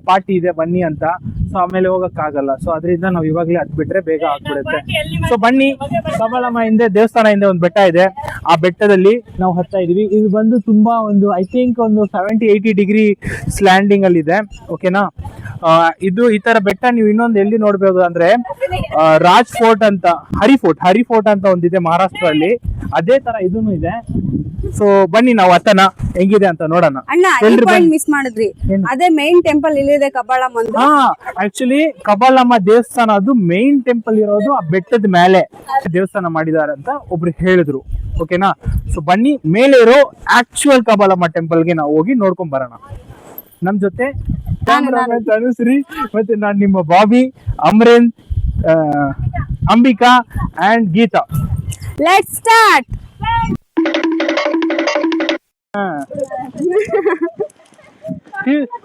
ಪಾರ್ಟಿ ಇದೆ ಬನ್ನಿ ಅಂತ. ಸೊ ಆಮೇಲೆ ಹೋಗಕ್ ಆಗಲ್ಲ. ಸೊ ಅದರಿಂದ ನಾವು ಇವಾಗ್ಲೇ ಹತ್ ಬಿಟ್ರೆ ಬೇಗ ಆಗ್ಬಿಡುತ್ತೆ. ಸೊ ಬನ್ನಿ, ಕಪಾಲಮ್ಮ ಹಿಂದೆ ದೇವಸ್ಥಾನ ಹಿಂದೆ ಒಂದು ಬೆಟ್ಟ ಇದೆ, ಆ ಬೆಟ್ಟದಲ್ಲಿ ನಾವು ಹತ್ತಾ ಇದೀವಿ. ಇದು ಬಂದು ತುಂಬಾ ಒಂದು ಐ ಥಿಂಕ್ ಒಂದು 70-80 ಡಿಗ್ರಿ ಸ್ಲ್ಯಾಂಡಿಂಗ್ ಅಲ್ಲಿ ಇದೆ. ಓಕೆನಾ? ಇದು ಈ ತರ ಬೆಟ್ಟ ನೀವು ಇನ್ನೊಂದು ಎಲ್ಲಿ ನೋಡ್ಬೋದು ಅಂದ್ರೆ ರಾಜ್ ಫೋರ್ಟ್ ಅಂತ, ಹರಿ ಫೋರ್ಟ್ ಅಂತ ಒಂದಿದೆ ಮಹಾರಾಷ್ಟ್ರ ಅಲ್ಲಿ, ಅದೇ ತರ ಇದೂ ಇದೆ. ಸೊ ಬನ್ನಿ ನಾವು ಹತ್ತನ, ಹೆಂಗಿದೆ ಅಂತ ನೋಡೋಣ. ಅಣ್ಣ ಮಿಸ್ ಮಾಡಿದ್ರಿ, ಅದೇ ಮೇನ್ ಟೆಂಪಲ್ ಇಲ್ಲಿದೆ ಕಪಾಲಮ್ಮ. ಹಾ, ಆಕ್ಚುಲಿ ಕಪಾಲಮ್ಮ ದೇವಸ್ಥಾನ ಅದು ಮೇನ್ ಟೆಂಪಲ್ ಇರೋದು ಆ ಬೆಟ್ಟದ ಮೇಲೆ ದೇವಸ್ಥಾನ ಮಾಡಿದ್ದಾರೆ ಅಂತ ಒಬ್ರು ಹೇಳಿದ್ರು. ಓಕೆನಾ? ಸೊ ಬನ್ನಿ, ಮೇಲೆ ಇರೋ ಆಕ್ಚುಯಲ್ ಕಪಾಲಮ್ಮ ಟೆಂಪಲ್ಗೆ ನಾವು ಹೋಗಿ ನೋಡ್ಕೊಂಡ್ ಬರೋಣ. ನಮ್ ಜೊತೆ ತನುಶ್ರೀ ಮತ್ತೆ ನಾನ್ ನಿಮ್ಮ ಬಾಬಿ, ಅಮರೇನ್, Ambika and Geeta. Let's start.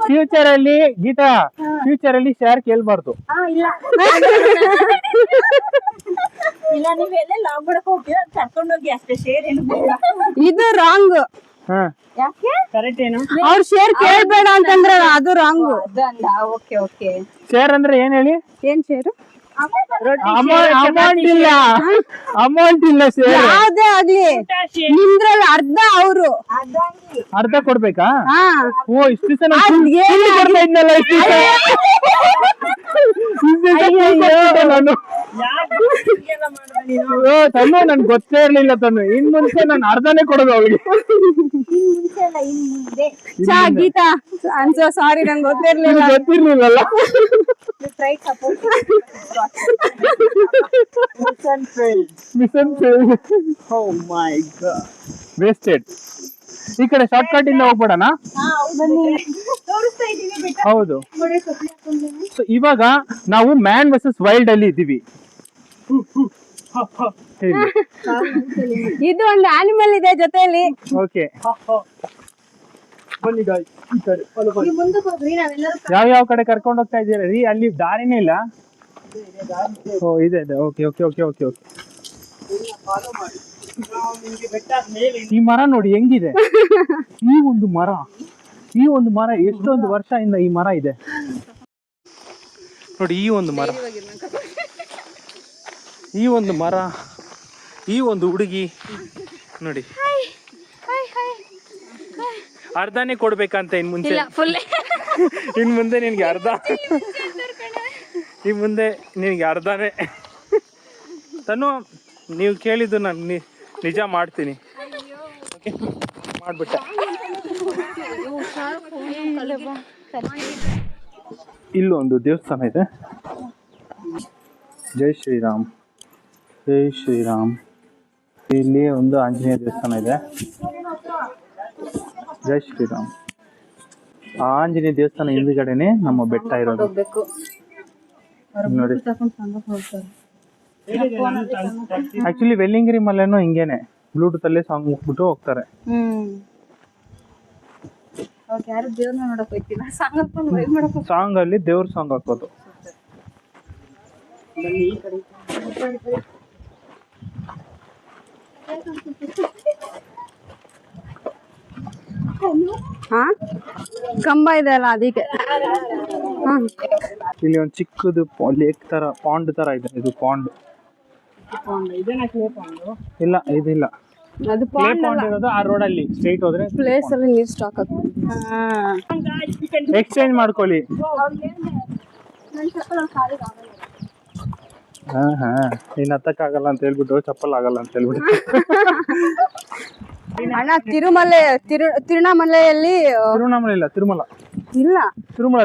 Future ಅಲ್ಲಿ ಗೀತಾ, ಫ್ಯೂಚರ್ ಅಲ್ಲಿ ಶೇರ್ ಕೇಳ್ಬಾರ್ದು. ಇದು ರಾಂಗ್. ಕರೆಕ್ಟ್ ಏನು? ಅವ್ರ ಶೇರ್ ಕೇಳ್ಬೇಡ ಅಂತಂದ್ರೆ ಅದು ರಾಂಗ್. ಶೇರ್ ಅಂದ್ರೆ ಏನ್ ಹೇಳಿ? ಏನ್ ಶೇರು? ಅಮೌಂಟ್ ಇಲ್ಲ ಶೇರ್. ಯಾವ್ದೇ ಆಗ್ಲಿ ನಿಮ್ದ್ರಲ್ಲಿ ಅರ್ಧ ಅವರು ಅರ್ಧ ಕೊಡ್ಬೇಕಾ? ಹಾ. ಓ, ಇಷ್ಟು ದಿವಸ ನಾನು ತನ್ನು ನನ್ ಗೊತ್ತೇ ಇರ್ಲಿಲ್ಲ ತನ್ನು. ಇನ್ ಮುಂಚೆ ನಾನು ಅರ್ಧನೇ ಕೊಡೋದು ಅವಳಿಗೆ. ಗೀತಾ ಸಾರಿ, ನಂಗೆ ಗೊತ್ತಿರ್ಲಿಲ್ಲ. ಗೊತ್ತಿರ್ಲಿಲ್ಲಲ್ಲ. ವೇಸ್ಟೆಡ್. ಈ ಕಡೆ ಶಾರ್ಟ್ ಕಟ್ ಇಂದ ಹೋಗ್ಬೇಡಣ. ಹೌದು. ಇವಾಗ ನಾವು ಮ್ಯಾನ್ ವರ್ಸಸ್ ವೈಲ್ಡ್ ಅಲ್ಲಿ ಇದ್ದೀವಿ. ಇದು ಒಂದು ಆನಿಮಲ್ ಇದೆ ಜೊತೆಯಲ್ಲಿ. ಓಕೆ, ಯಾವ ಕಡೆ ಕರ್ಕೊಂಡು ಹೋಗ್ತಾ ಇದ್ದೀರಾ ರೀ? ಅಲ್ಲಿ ದಾರಿನೇ ಇಲ್ಲ. ಓ, ಇದೆ. ಓಕೆ. ಈ ಮರ ನೋಡಿ ಹೆಂಗಿದೆ. ಈ ಒಂದು ಮರ ಎಷ್ಟೊಂದು ವರ್ಷದಿಂದ ಈ ಮರ ಇದೆ ನೋಡಿ. ಈ ಒಂದು ಮರ, ಈ ಒಂದು ಹುಡುಗಿ ನೋಡಿ. ಅರ್ಧನೇ ಕೊಡ್ಬೇಕಂತ ಇನ್ ಮುಂದೆ ನಿನ್ಗೆ ಅರ್ಧ. ನಿನಗೆ ಅರ್ಧನೇ. ತನು, ನೀವು ಕೇಳಿದ್ದು ನಾನು ನಿಜ ಮಾಡ್ತೀನಿ. ಓಕೆ, ಮಾಡ್ಬಿಟ್ಟೆ. ಇಲ್ಲೊಂದು ದೇವಸ್ಥಾನ ಇದೆ. ಜೈ ಶ್ರೀರಾಮ್. ಇಲ್ಲಿ ಒಂದು ಆಂಜನೇಯ ದೇವಸ್ಥಾನ ಇದೆ. ಜೈ ಶ್ರೀರಾಮ್. ಆ ಆಂಜನೇಯ ದೇವಸ್ಥಾನ ಹಿಂದ್ಗಡೆನೆ ನಮ್ಮ ಬೆಟ್ಟ ಇರೋದು ನೋಡಿ. ಆಕ್ಚುಲಿ ವೆಲ್ಲಿಂಗಿರಿ ಮಲೆನೂ ಹಿಂಗೇನೆ, ಬ್ಲೂಟೂತ್ ಅಲ್ಲೇ ಸಾಂಗ್ ಮುಗ್ಬಿಟ್ಟು ಹೋಗ್ತಾರೆ. ಸಾಂಗ್ ಅಲ್ಲಿ ದೇವ್ರ ಸಾಂಗ್ ಹಾಕೋದು. ಕಂಬ ಇದೆ ಅಲ್ಲ, ಅದಕ್ಕೆ. ಇಲ್ಲಿ ಒಂದು ಚಿಕ್ಕದು ಲೇಕ್ ತರ, ಪಾಂಡ್ ತರ ಇದೆ. ಇದು ಪಾಂಡ್ ಇಲ್ಲ, ಇದಿಲ್ಲ. ಅದು ಪಾಂಡ್ ಇರೋದು ಆ ರೋಡ್ ಅಲ್ಲಿ ಸ್ಟ್ರೈಟ್ ಹೋದ್ರೆ ಪ್ಲೇಸ್ ಅಲ್ಲಿ ನೀರು ಸ್ಟಾಕ್ ಆಗ್ತದೆ. ಎಕ್ಸ್ಚೇಂಜ್ ಮಾಡ್ಕೊಳ್ಳಿ. ಇನ್ ಹತ್ತಕ್ಕಾಗಲ್ಲ ಅಂತ ಹೇಳ್ಬಿಟ್ಟು ಚಪ್ಪಲ್ ಆಗಲ್ಲ ಅಂತ ಹೇಳ್ಬಿಟ್ಟು. ಅಣ್ಣ, ತಿರುವಣ್ಣಾಮಲೆಯಲ್ಲಿ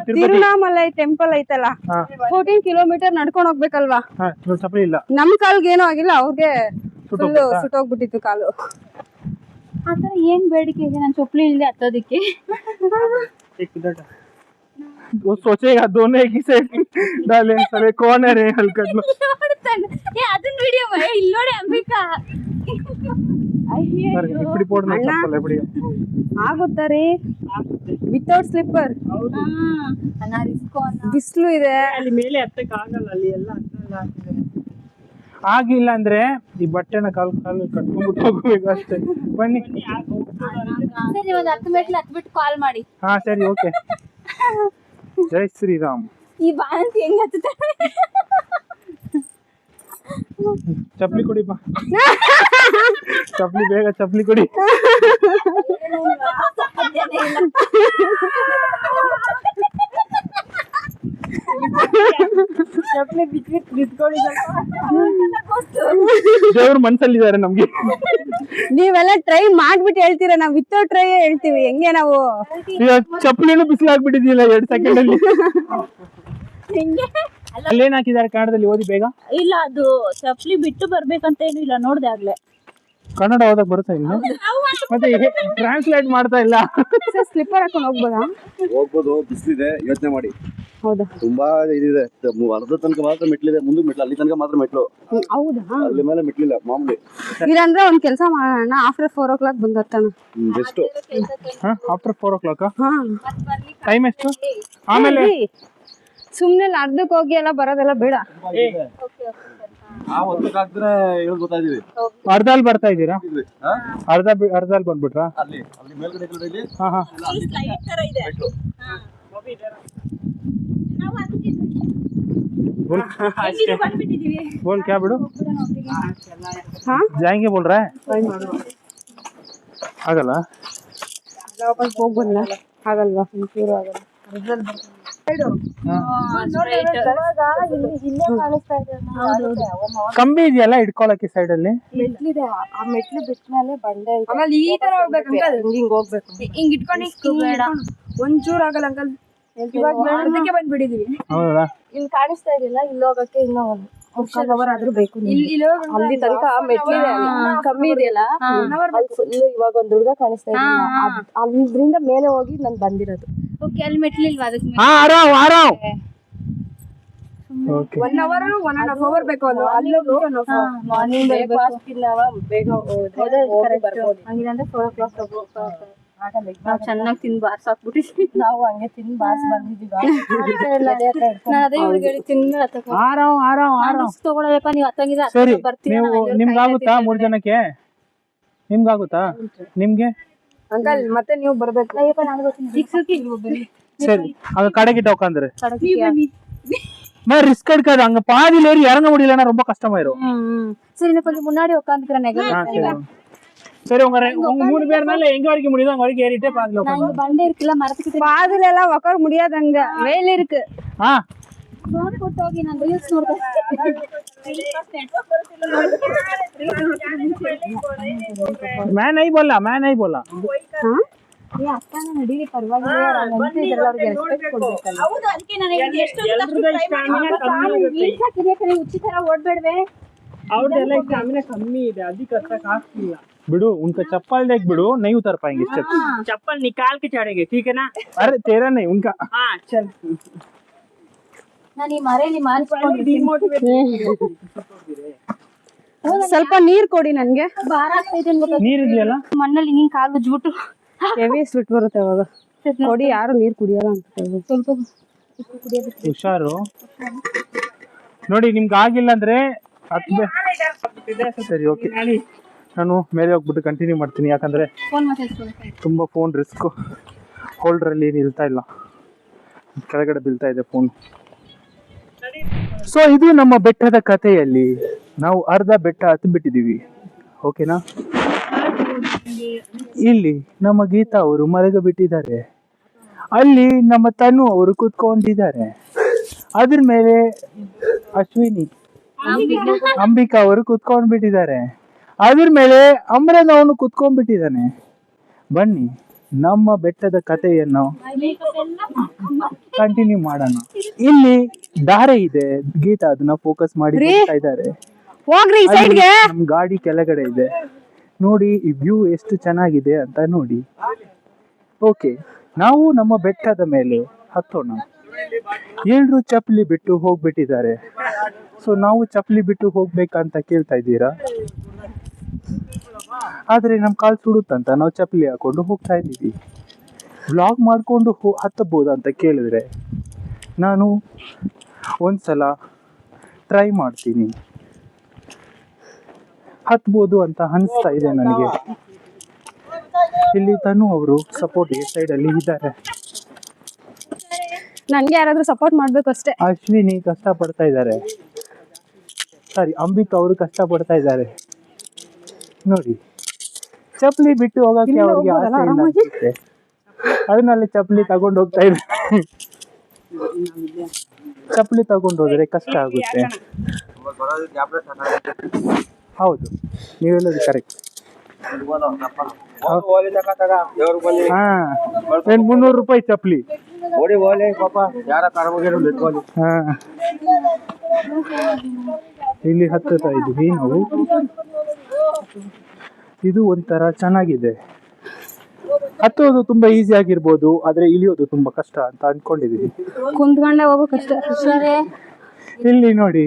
ತಿರುವಣ್ಣಾಮಲೈ ಟೆಂಪಲ್ ಐತಲ್ಲ, 14 ಕಿಲೋಮೀಟರ್ ನಡ್ಕೊಂಡು ಹೋಗ್ಬೇಕಲ್ವಾ? ಚಪ್ಪಲಿ ಇಲ್ಲ. ನಮ್ ಕಾಲ್ಗೆ ಏನೂ ಆಗಿಲ್ಲ, ಅವ್ರಿಗೆ ಫುಲ್ ಸುಟ್ಟೋಗ್ಬಿಟ್ಟಿತ್ತು ಕಾಲು. ಆತರ ಏನ್ ಬೇಡಿಕೆ ಇದೆ? ನಾನು ಚಪ್ಪಲಿ ಇಲ್ಲದೆ ಹತ್ತೋದಿಕ್ಕೆ. वो सोचेगा दोनों एक ही साइड डाले साले कौन है रे हल्का ನೋಡ್ತಾನೆ. ಏ ಅದನ್ನ ವಿಡಿಯೋ ಇಲ್ಲಿ ನೋಡಿ ಅಂಬಿಕಾ. இப்படி போடணும் ಚಪ್ಪಲ್ எப்படி ಆಗುತ್ತಾರೆ ವಿತೌಟ್ ಸ್ಲಿಪ್ಪರ್. ಅಣ್ಣ ರಿಸ್ಕ್ ಅಣ್ಣ. ಬಿಸಿಲು ಇದೆ. ಅಲ್ಲಿ ಮೇಲೆ ಹತ್ತಕ್ಕೆ ಆಗಲ್ಲ, ಅಲ್ಲಿ ಎಲ್ಲ ಹತ್ತಲ್ಲ ಹಾಕಿದ್ದಾರೆ. ಆಗಿಲ್ಲ ಅಂದ್ರೆ ಈ ಬಟ್ಟೆನ ಕಾಲ್ ಕಟ್ಕೊಂಡ್ಬಿಟ್ಟು ಹೋಗ್ಬೇಕು ಅಷ್ಟೇ. ಬನ್ನಿ ಸರಿ ಒಂದು 10 ಮೆಟ್ಲು ಹತ್ಬಿಟ್ಟು ಕಾಲ್ ಮಾಡಿ. ಹಾ ಸರಿ ಓಕೆ. ಜೈ ಶ್ರೀರಾಮ್. ಈ ಬಾಣಂತಿ ಹೆಂಗ್ ಹತ್ತುತ್ತಾಳೆ? ಚಪ್ಲಿ ಕೊಡಿ ಬಾ. ಚಪ್ಲಿ ಬೇಗ ಚಪ್ಲಿ ಕೊಡಿ. ಚಪ್ಪಲಿ ಬಿತ್ಕೊಳ್ಳಿ. ದೇವ್ರ ಮನ್ಸಲ್ಲಿದ್ದಾರೆ ನಮ್ಗೆ. ನೀವೆಲ್ಲ ಟ್ರೈ ಮಾಡ್ಬಿಟ್ಟು ಹೇಳ್ತೀರಾ, ನಾವ್ ವಿತೌಟ್ ಟ್ರೈ ಹೇಳ್ತೀವಿ. ಹೆಂಗೆ ನಾವು ಈಗ ಚಪ್ಲಿನೂ ಬಿಸಿಲಾಗ್ಬಿಟ್ಟಿದ್ಯಲ್ಲ 2 ಸೆಕೆಂಡ್ ಅಲ್ಲಿ. ಅಲ್ಲೇನ್ ಹಾಕಿದ್ದಾರೆ ಕನ್ನಡದಲ್ಲಿ ಓದಿ ಬೇಗ. ಇಲ್ಲ ಅದು ಚಪ್ಲಿ ಬಿಟ್ಟು ಬರ್ಬೇಕಂತ ಏನು ಇಲ್ಲ, ನೋಡ್ದೆ ಆಗ್ಲೇ. ಕನ್ನಡ ಓದಕ್ ಬರುತ್ತಾ ಇಲ್ಲ ಮತ್ತೆ ಟ್ರಾನ್ಸ್ಲೇಟ್ ಮಾಡ್ತಾ ಇಲ್ಲ. ಸ್ಲಿಪ್ಪರ್ ಹಾಕೊಂಡು ಹೋಗ್ಬೋದಾ? ಹೋಗ್ಬೋದು, ಬಿಸಿಲಿದೆ, ಯೋಚನೆ ಮಾಡಿ. ಹೌದಾ? ತುಂಬಾ ಇದಿದೆ, ಅರ್ಧ ತನಕ ಮಾತ್ರ ಮೆಟ್ಲಿದೆ, ಮುಂದೆ ಮೆಟ್ಲು, ಅಲ್ಲಿ ತನಕ ಮಾತ್ರ ಮೆಟ್ಲು, ಹೌದಾ? ಅಲ್ಲಿ ಮೇಲೆ ಮೆಟ್ಲಿಲ್ಲ ಮಾಮೂಲಿ. ಇಲ್ಲಾಂದ್ರೆ ಒಂದ್ ಕೆಲಸ ಮಾಡೋಣ, ಆಫ್ಟರ್ 4 o'clock ಬಂದ್ ಹತ್ತಾನ. ಬೆಸ್ಟ್. ಆಫ್ಟರ್ 4 o'clock ಹಾ ಟೈಮ್ ಎಷ್ಟು? ಆಮೇಲೆ ಸುಮ್ನೆ ಅರ್ಧಕ್ಕೆ ಹೋಗಿ ಎಲ್ಲ ಬರೋದೆಲ್ಲ ಬೇಡ. ನಾವು ಒಂದಕ್ಕಾಗ್ದ್ರೆ ಹೇಳಿ ಗೊತ್ತಾಗಿದ್ದೀವಿ. ಅರ್ಧಲ್ಲಿ ಬರ್ತಾ ಇದ್ದೀರಾ? ಅರ್ಧಲ್ಲಿ ಬಂದ್ಬಿಟ್ರಾ? ಅಲ್ಲಿ ಮೇಲ್ಗಡೆ ಇಲ್ಲಿ ಹಾ ಹಾ ಮೆಟ್ಲು. बोल क्या बिडू हाँ जाएंगे बोल रहा है ಆಗಲ್ಲ ಹೋಗ್ಬಲ್ಲ ಆಗಲ್ವಾ? ಒಂಚೂರು ಆಗಲ್ಲ. ಕಂಬಿ ಇದೆಯಲ್ಲ ಇಟ್ಕೊಳಕ್ಕೆ ಸೈಡ್ ಅಲ್ಲಿ. ಮೆಟ್ಲಿದೆ, ಆ ಮೆಟ್ಲು ಬಿಟ್ಮೇಲೆ ಬಂಡೆ ಇದೆ. ಆಮೇಲೆ ಈ ತರ ಹೋಗ್ಬೇಕು ಅಂಕಲ್, ಹಿಂಗ್ ಹೋಗ್ಬೇಕು. ಹಿಂಗ್ ಇಟ್ಕೊಂಡು ಬೇಡ, ಒಂಚೂರು ಆಗಲ್ಲ ಅಂಕಲ್. ಇವಾಗ ಅರ್ಧಕ್ಕೆ ಬಂದ್ಬಿಟ್ಟಿದೀವಿ. ಹೌದಾ? ಇಲ್ಲಿ ಕಾಣಿಸ್ತಾ ಇದೆಯಲ್ಲ, ಇಲ್ಲಿ ಹೋಗಕ್ಕೆ ಇನ್ನೂ ಒಂದು 3 hour ಆದ್ರೂ ಬೇಕು. ಅಲ್ಲಿ ತನಕ ಮೆಟ್ಲಿದೆ, ಕಮ್ಮಿ ಇದೆಯಲ್ಲ, ಅಲ್ಲಿ ಫುಲ್ ಇವಾಗ ಒಂದ್ ಹುಡುಗ ಕಾಣಿಸ್ತಾ ಇದೆಯಲ್ಲ, ಅದ್ರಿಂದ ಮೇಲೆ ಹೋಗಿ ನಾನು ಬಂದಿರೋದು. ಓಕೆ ಅಲ್ಲಿ ಮೆಟ್ಲಿಲ್ವಾ ಅದಕ್ಕೆ? ಹಾ ಆರಾವ್ ಓಕೆ 1 hour 1.5 hour ಬೇಕು. ಅದು ಅಲ್ಲಿ ಮಾರ್ನಿಂಗ್ ಬೇಗ ಹೋಗಿ ಬರ್ಬೋದು. ಹಂಗಿದ್ರೆ 4 o'clock ನಾವು ಚೆನ್ನಾಗಿ ತಿಂದು ಬಾರ್ಸಾಕ್ಬಿಟ್ಟಿದ್ವಿ. ನಾವು ಹಂಗೆ ತಿಂದು ಬಾಸ್ ಬಂದಿದ್ದೀವಿ. ನಾನು ಅದೇ ಹುಡುಗಿ ತಿಂದು ಆರಾವ್ ತಗೊಳಪ್ಪ ನೀವು ಹತ್ತಂಗಿದ್ರೆ ಸರಿ. ನೀವು ನಿಮ್ಗಾಗುತ್ತಾ 3 ಜನಕ್ಕೆ? ನಿಮ್ಗಾಗುತ್ತಾ? ನಿಮ್ಗೆ ಅಂಕಲ್ ಮತ್ತೆ ನೀವು ಬರ್ಬೇಕು. சரி அங்க கடைக்கிட்ட உட்காந்துரு. ரிஸ்க் எடுக்காது, அங்க பாதியில ஏறி இறங்க முடியலன்னா ரொம்ப கஷ்டமாயிரும். சரி நான் கொஞ்சம் முன்னாடி உட்காந்துக்கிறேன். சரி உங்க 3 பேர்னால எங்க வரைக்கும் முடியுதோ அங்க வரைக்கும் ஏறிட்டே பாதியில நான் உட்காந்து. இங்க பண்டே இருக்குல்ல மரத்துக்கு பாதியில எல்லாம் உட்கார முடியாதங்க, வேலை இருக்கு. ಫೋನ್ ಕೊಟ್ಟು ಹೋಗಿ ನಾನು ರೀಲ್ಸ್ ನೋಡ್ತಾ मैं नहीं बोला ಹಾಂ ಏ ಅಕ್ಕ ನಡೀರಿ ಪರವಾಗಿಲ್ಲ ಅಂತ ಇದ್ರಲ್ಲ ಅವ್ರಿಗೆ ರೆಸ್ಪೆಕ್ಟ್ ಕೊಡ್ಬೇಕಲ್ಲ. ಹೌದು ಅದಕ್ಕೆ ನಾನು ಎಷ್ಟು ಉಚ್ಚಿ ತರ ಓಡಬೇಡವೆ. ಅವ್ರದೆಲ್ಲ ಸ್ಟಾಮಿನಾ ಕಮ್ಮಿ ಇದೆ, ಅದಕ್ಕೆ ಹತ್ತಕ್ಕೆ ಆಗ್ತಿಲ್ಲ. बिडू उनका चप्पल देख बिडू, नहीं उतर पाएंगे स्टेप्स. चप्पल निकाल के चढ़ेंगे, ठीक है ना? अरे तेरा नहीं उनका. हाँ चल. ನಾನು ಈ ಮರೆಯಲ್ಲಿ ಮಾರಿಸ್ಕೊಂಡಿದ್ದೀನಿ. ಸ್ವಲ್ಪ ನೀರ್ ಕೊಡಿ ನನ್ಗೆ. ಭಾರ ಆಗ್ತೈತೆ ಅನ್ಬೇಕು. ನೀರ್ ಇದೆಯಲ್ಲ ಮಣ್ಣಲ್ಲಿ ಹಿಂಗ್ ಕಾಲು ಉಜ್ಬಿಟ್ಟು ಹೆವಿ ಸ್ವಿಟ್ ಬರುತ್ತೆ ಅವಾಗ. ಕೊಡಿ, ಯಾರು ನೀರ್ ಕುಡಿಯಲ್ಲ ಅಂತ ಸ್ವಲ್ಪ ಹುಷಾರು ನೋಡಿ. ನಿಮ್ಗೆ ಆಗಿಲ್ಲ ಅಂದ್ರೆ ಸರಿ ಓಕೆ, ನಾನು ಮೇಲೆ ಹೋಗ್ಬಿಟ್ಟು ಕಂಟಿನ್ಯೂ ಮಾಡ್ತೀನಿ. ಯಾಕಂದ್ರೆ ಫೋನ್ ಮಾತಾಡ್ಸ್ಕೊಳ್ಳಿ. ತುಂಬ ಫೋನ್ ರಿಸ್ಕ್, ಹೋಲ್ಡ್ರಲ್ಲಿ ನಿಲ್ತಾ ಇಲ್ಲ, ಕೆಳಗಡೆ ಬೀಳ್ತಾ ಇದೆ ಫೋನ್. ಸೊ ಇದು ನಮ್ಮ ಬೆಟ್ಟದ ಕಥೆಯಲ್ಲಿ ನಾವು ಅರ್ಧ ಬೆಟ್ಟ ಹತ್ತು ಬಿಟ್ಟಿದ್ದೀವಿ. ಓಕೆನಾ? ಇಲ್ಲಿ ನಮ್ಮ ಗೀತಾ ಅವರು ಮಲಗ ಬಿಟ್ಟಿದ್ದಾರೆ, ಅಲ್ಲಿ ನಮ್ಮ ತನು ಅವರು ಕೂತ್ಕೊಂಡಿದ್ದಾರೆ, ಅದ್ರ ಮೇಲೆ ಅಶ್ವಿನಿ ಅಂಬಿಕಾ ಅವರು ಕೂತ್ಕೊಂಡ್ಬಿಟ್ಟಿದ್ದಾರೆ, ಅದ್ರ ಮೇಲೆ ಅಮರನ್ ಅವನು ಕೂತ್ಕೊಂಡ್ಬಿಟ್ಟಿದ್ದಾನೆ. ಬನ್ನಿ ನಮ್ಮ ಬೆಟ್ಟದ ಕಥೆಯನ್ನು ಕಂಟಿನ್ಯೂ ಮಾಡೋಣ. ಇಲ್ಲಿ ದಾರೆ ಇದೆ, ಗೀತಾ ಅದನ್ನ ಫೋಕಸ್ ಮಾಡಿ ಹೋಗ್ತಾ ಇದ್ದಾರೆ. ಹೋಗ್ರಿ ಸೈಡ್ಗೆ. ನಮ್ ಗಾಡಿ ಕೆಳಗಡೆ ಇದೆ ನೋಡಿ, ಈ ವ್ಯೂ ಎಷ್ಟು ಚೆನ್ನಾಗಿದೆ ಅಂತ ನೋಡಿ. ಓಕೆ, ನಾವು ನಮ್ಮ ಬೆಟ್ಟದ ಮೇಲೆ ಹತ್ತೋಣ. ಎಲ್ರು ಚಪ್ಪಲಿ ಬಿಟ್ಟು ಹೋಗ್ಬಿಟ್ಟಿದ್ದಾರೆ. ಸೊ ನಾವು ಚಪ್ಪಲಿ ಬಿಟ್ಟು ಹೋಗ್ಬೇಕಂತ ಕೇಳ್ತಾ ಇದ್ದೀರಾ? ಆದ್ರೆ ನಮ್ ಕಾಲ್ ಸುಡುತ್ತಂತ ನಾವು ಚಪ್ಪಲಿ ಹಾಕೊಂಡು ಹೋಗ್ತಾ ಇದ್ದೀವಿ. ವ್ಲಾಗ್ ಮಾಡ್ಕೊಂಡು ಹತ್ತಬಹುದು ಅಂತ ಕೇಳಿದ್ರೆ ನಾನು ಒಂದ್ಸಲ ಟ್ರೈ ಮಾಡ್ತೀನಿ, ಹತ್ಬೋದು ಅಂತ ಅನಿಸ್ತಾ ಇದೆ ನನಗೆ. ಇಲ್ಲಿ ತನು ಅವರು ಸಪೋರ್ಟ್ಗೆ ಸೈಡ್ ಅಲ್ಲಿ ಇದ್ದಾರೆ. ನನ್ಗೆ ಯಾರಾದ್ರೂ ಸಪೋರ್ಟ್ ಮಾಡ್ಬೇಕು ಅಷ್ಟೇ. ಅಶ್ವಿನಿ ಕಷ್ಟ ಪಡ್ತಾ ಇದ್ದಾರೆ, ಸಾರಿ ಅಂಬಿಕಾ ಅವರು ಕಷ್ಟ ಪಡ್ತಾ ಇದ್ದಾರೆ. ನೋಡಿ, ಚಪ್ಪಲಿ ಬಿಟ್ಟು ಹೋಗಕ್ಕೆ ಅವ್ರಿಗೆ ಆಸೆ ಇಲ್ಲ ಅನ್ಸುತ್ತೆ. ಅದನ್ನಲ್ಲಿ ಚಪ್ಪಲಿ ತಗೊಂಡು ಹೋಗ್ತಾ ಇದ್ದಾರೆ. ಚಪ್ಪಲಿ ತಗೊಂಡು ಹೋದ್ರೆ ಕಷ್ಟ ಆಗುತ್ತೆ. ಹೌದು, ನೀವು ಹೇಳೋದು ಕರೆಕ್ಟ್. ಹಾ, 300 ರೂಪಾಯಿ ಚಪ್ಪಲಿ. ಹಾ, ಇಲ್ಲಿ ಹತ್ತುತ್ತಾ ಇದ್ವಿ ನಾವು. ಇದು ಒಂಥರ ಚೆನ್ನಾಗಿದೆ. ಹತ್ತೋದು ತುಂಬಾ ಈಸಿ ಆಗಿರ್ಬೋದು, ಆದ್ರೆ ಇಳಿಯೋದು ತುಂಬಾ ಕಷ್ಟ ಅಂತ ಅನ್ಕೊಂಡಿದೀವಿ. ಕುಂತ್ಕೊಂಡೆ ಹೋಗ್ಬೇಕಷ್ಟೇ. ಇಲ್ಲಿ ನೋಡಿ,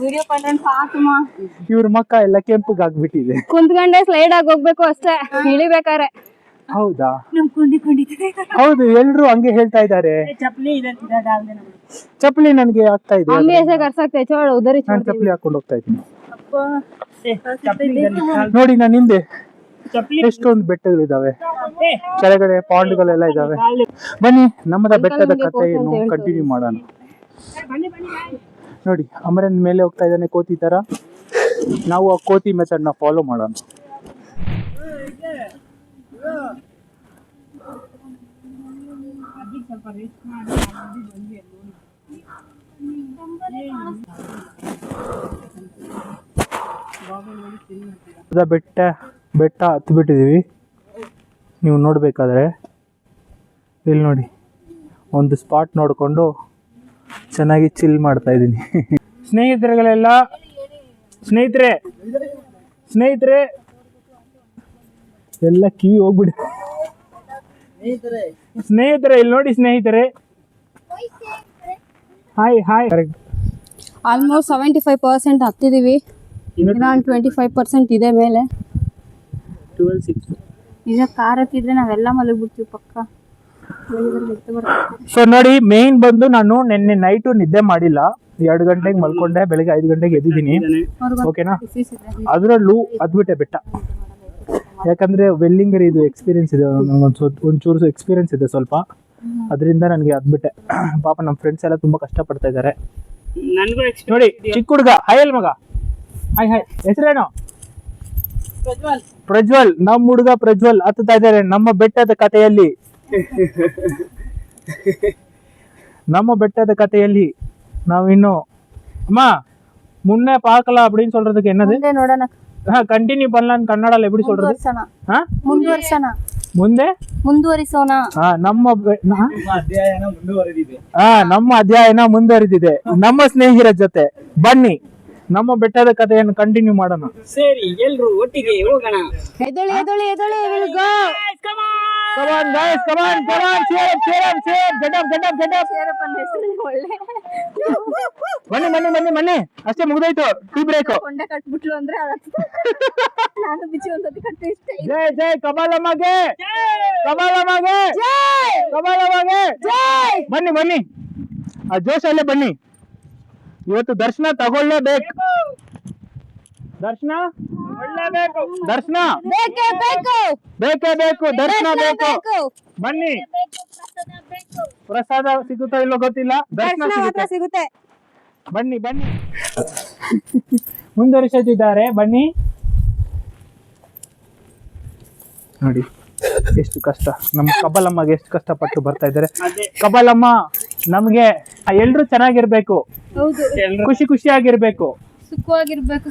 ವಿಡಿಯೋ ಕಂಟೆಂಟ್ ಸಾಕಮ್ಮ. ಇವ್ರ ಮಕ್ಕ ಎಲ್ಲ ಕೆಂಪಗಾಗ್ಬಿಟ್ಟಿದೆ. ಕುಂತ್ಕೊಂಡೆ ಸ್ಲೈಡ್ ಆಗಿ ಹೋಗ್ಬೇಕು ಅಷ್ಟೇ, ಇಳಿಬೇಕಾರೆ. ಹೌದಾ? ಹೌದು, ಎಲ್ರು ಹಂಗೆ ಹೇಳ್ತಾ ಇದ್ದಾರೆ. ಚಪ್ಪಲಿ ನನ್ಗೆ ಆಗ್ತಾ ಇದೆ. हम भी ऐसे कर सकते हैं, छोड़ उधर ही ನಾನು छोड़ ಚಪ್ಪಲಿ ಹಾಕೊಂಡು ಹೋಗ್ತಾ ಇದ್ದೀನಿ. ನೋಡಿ, ನಾನು ಹಿಂದೆ ಎಷ್ಟೊಂದು ಬೆಟ್ಟಗಳಿದಾವೆ, ಕೆಳಗಡೆ ಪಾಂಡ್ಗಳೆಲ್ಲ ಇದಾವೆ. ಬನ್ನಿ ನಮ್ಮದ ಬೆಟ್ಟದ ಕಥೆಯನ್ನು ಕಂಟಿನ್ಯೂ ಮಾಡೋಣ. ನೋಡಿ, ಅಮರನ್ ಮೇಲೆ ಹೋಗ್ತಾ ಇದ್ದಾನೆ ಕೋತಿ ತರ. ನಾವು ಆ ಕೋತಿ ಮೆಥಡ್ ನ ಫಾಲೋ ಮಾಡೋಣ. ಬೆಟ್ಟ ಹತ್ತು ಬಿಟ್ಟಿದೀವಿ. ನೀವು ನೋಡ್ಬೇಕಾದ್ರೆ ಇಲ್ಲಿ ನೋಡಿ, ಒಂದು ಸ್ಪಾಟ್ ನೋಡ್ಕೊಂಡು ಚೆನ್ನಾಗಿ ಚಿಲ್ ಮಾಡ್ತಾ ಇದ್ದೀನಿ. ಸ್ನೇಹಿತರೆ ಎಲ್ಲ ಕಿವಿ ಹೋಗ್ಬಿಡಿ. ಸ್ನೇಹಿತರೆ ಇಲ್ಲಿ ನೋಡಿ, ಸ್ನೇಹಿತರೆ ಹಾಯ್ ಹಾಯ್. Correct, almost 75% ಹತ್ತಿದೀವಿ. ಇನ್ನೊಂದು 25% ಇದೆ ಮೇಲೆ. 12:06. ಈಗ ಕಾರ್ ಹತ್ತಿದ್ರೆ ನಾವೆಲ್ಲ ಮಲಗ್ಬಿಡ್ತೀವಿ ಪಕ್ಕ. ಸೊ ನೋಡಿ, ಮೇನ್ ಬಂದು ನಾನು ನಿನ್ನೆ ನೈಟು ನಿದ್ದೆ ಮಾಡಿಲ್ಲ. 2 ಗಂಟೆಗೆ ಮಲ್ಕೊಂಡೆ, ಬೆಳಿಗ್ಗೆ 5 ಗಂಟೆಗೆ ಎದ್ದಿದ್ದೀನಿ. ಓಕೆನಾ? ಅದರಲ್ಲೂ ಅದ್ಬಿಟ್ಟೆ ಬೆಟ್ಟ. ಯಾಕಂದ್ರೆ ವೆಲ್ಲಿಂಗರ್ ಇದು ಎಕ್ಸ್ಪೀರಿಯನ್ಸ್ ಇದೆ, ಒಂಚೂರು ಎಕ್ಸ್ಪೀರಿಯನ್ಸ್ ಇದೆ ಸ್ವಲ್ಪ. ಅದರಿಂದ ನನಗೆ ಅದ್ಬಿಟ್ಟೆ. ಪಾಪ ನಮ್ಮ ಫ್ರೆಂಡ್ಸ್ ಎಲ್ಲ ತುಂಬಾ ಕಷ್ಟ ಪಡ್ತಾ ಇದ್ದಾರೆ. ನೋಡಿ, ಚಿಕ್ಕ ಹುಡುಗ. ಹಾಯ್ ಅಲ್ ಮಗ, ಹಾಯ್ ಹಾಯ್. ಹೆಸರೇನು? ಪ್ರಜ್ವಲ್. ನಮ್ಮ ಹುಡುಗ ಪ್ರಜ್ವಲ್ ಹತ್ತುತ್ತಾ ಇದ್ದಾರೆ ನಮ್ಮ ಬೆಟ್ಟದ ಕಥೆಯಲ್ಲಿ. நம்ம ಬೆಟ್ಟದ கதைಯಲ್ಲಿ ನಾವು ಇನ್ನು ಅಮ್ಮ முன்னே பார்க்கலாம் அப்படின்னு சொல்றதுக்கு என்னது? ನೋಡೋಣ. ಕಂಟಿನ್ಯೂ பண்ணலாம்னு ಕನ್ನಡದಲ್ಲಿ எப்படி சொல்றது? ಮುಂದುವರಿಸೋಣ. ಮುಂದುವರಿಸೋಣ. ನಮ್ಮ ಅಧ್ಯಾಯನ ಮುಂದುವರಿದಿದೆ. ನಮ್ಮ ಸ್ನೇಹಿತರ ಜೊತೆ ಬನ್ನಿ ನಮ್ಮ ಬೆಟ್ಟದ ಕಥೆಯನ್ನು ಕಂಟಿನ್ಯೂ ಮಾಡೋಣ. ಸರಿ, ಎಲ್ರು ಒಟ್ಟಿಗೆ ಹೋಗೋಣ. ಎದಳಿ we'll go. Come on guys, come on, cheer up, get up. ಬನ್ನಿ ಅಷ್ಟೇ, ಮುಗಿದೋಯ್ತು. Tea break. ಕೊಂಡೆ ಕಟ್ಬಿಟ್ಲು ಅಂದ್ರೆ ನಾನು ಬಿಚ್ಚಿ ಒಂದೊಂದು ಕಟ್ಟಿ ಇಷ್ಟ. ಜೈ ಕಬಾಲಮ್ಮಗೆ, ಬನ್ನಿ ಆ ಜೋಶಲ್ಲೇ ಬನ್ನಿ. ಇವತ್ತು ದರ್ಶನ ತಗೊಳ್ಳೇಬೇಕು. ದರ್ಶನ ಬೇಕೇ ಬೇಕು. ದರ್ಶನ ಬೇಕು. ಬನ್ನಿ. ಪ್ರಸಾದ ಸಿಗುತ್ತೋ ಇಲ್ಲೋ ಗೊತ್ತಿಲ್ಲ, ದರ್ಶನ ಸಿಗುತ್ತೆ. ಬನ್ನಿ ಮುಂದುವರಿಸುತ್ತಿದ್ದಾರೆ. ಬನ್ನಿ. ನೋಡಿ ಎಷ್ಟು ಕಷ್ಟ. ನಮ್ಮ ಕಬಾಲಮ್ಮಗೆ ಎಷ್ಟು ಕಷ್ಟಪಟ್ಟು ಬರ್ತಾ ಇದ್ದಾರೆ. ಕಬಾಲಮ್ಮ ನಮ್ಗೆ ಎಲ್ರು ಚೆನ್ನಾಗಿರ್ಬೇಕು, ಖುಷಿಯಾಗಿರ್ಬೇಕು, ಸುಖವಾಗಿರ್ಬೇಕು,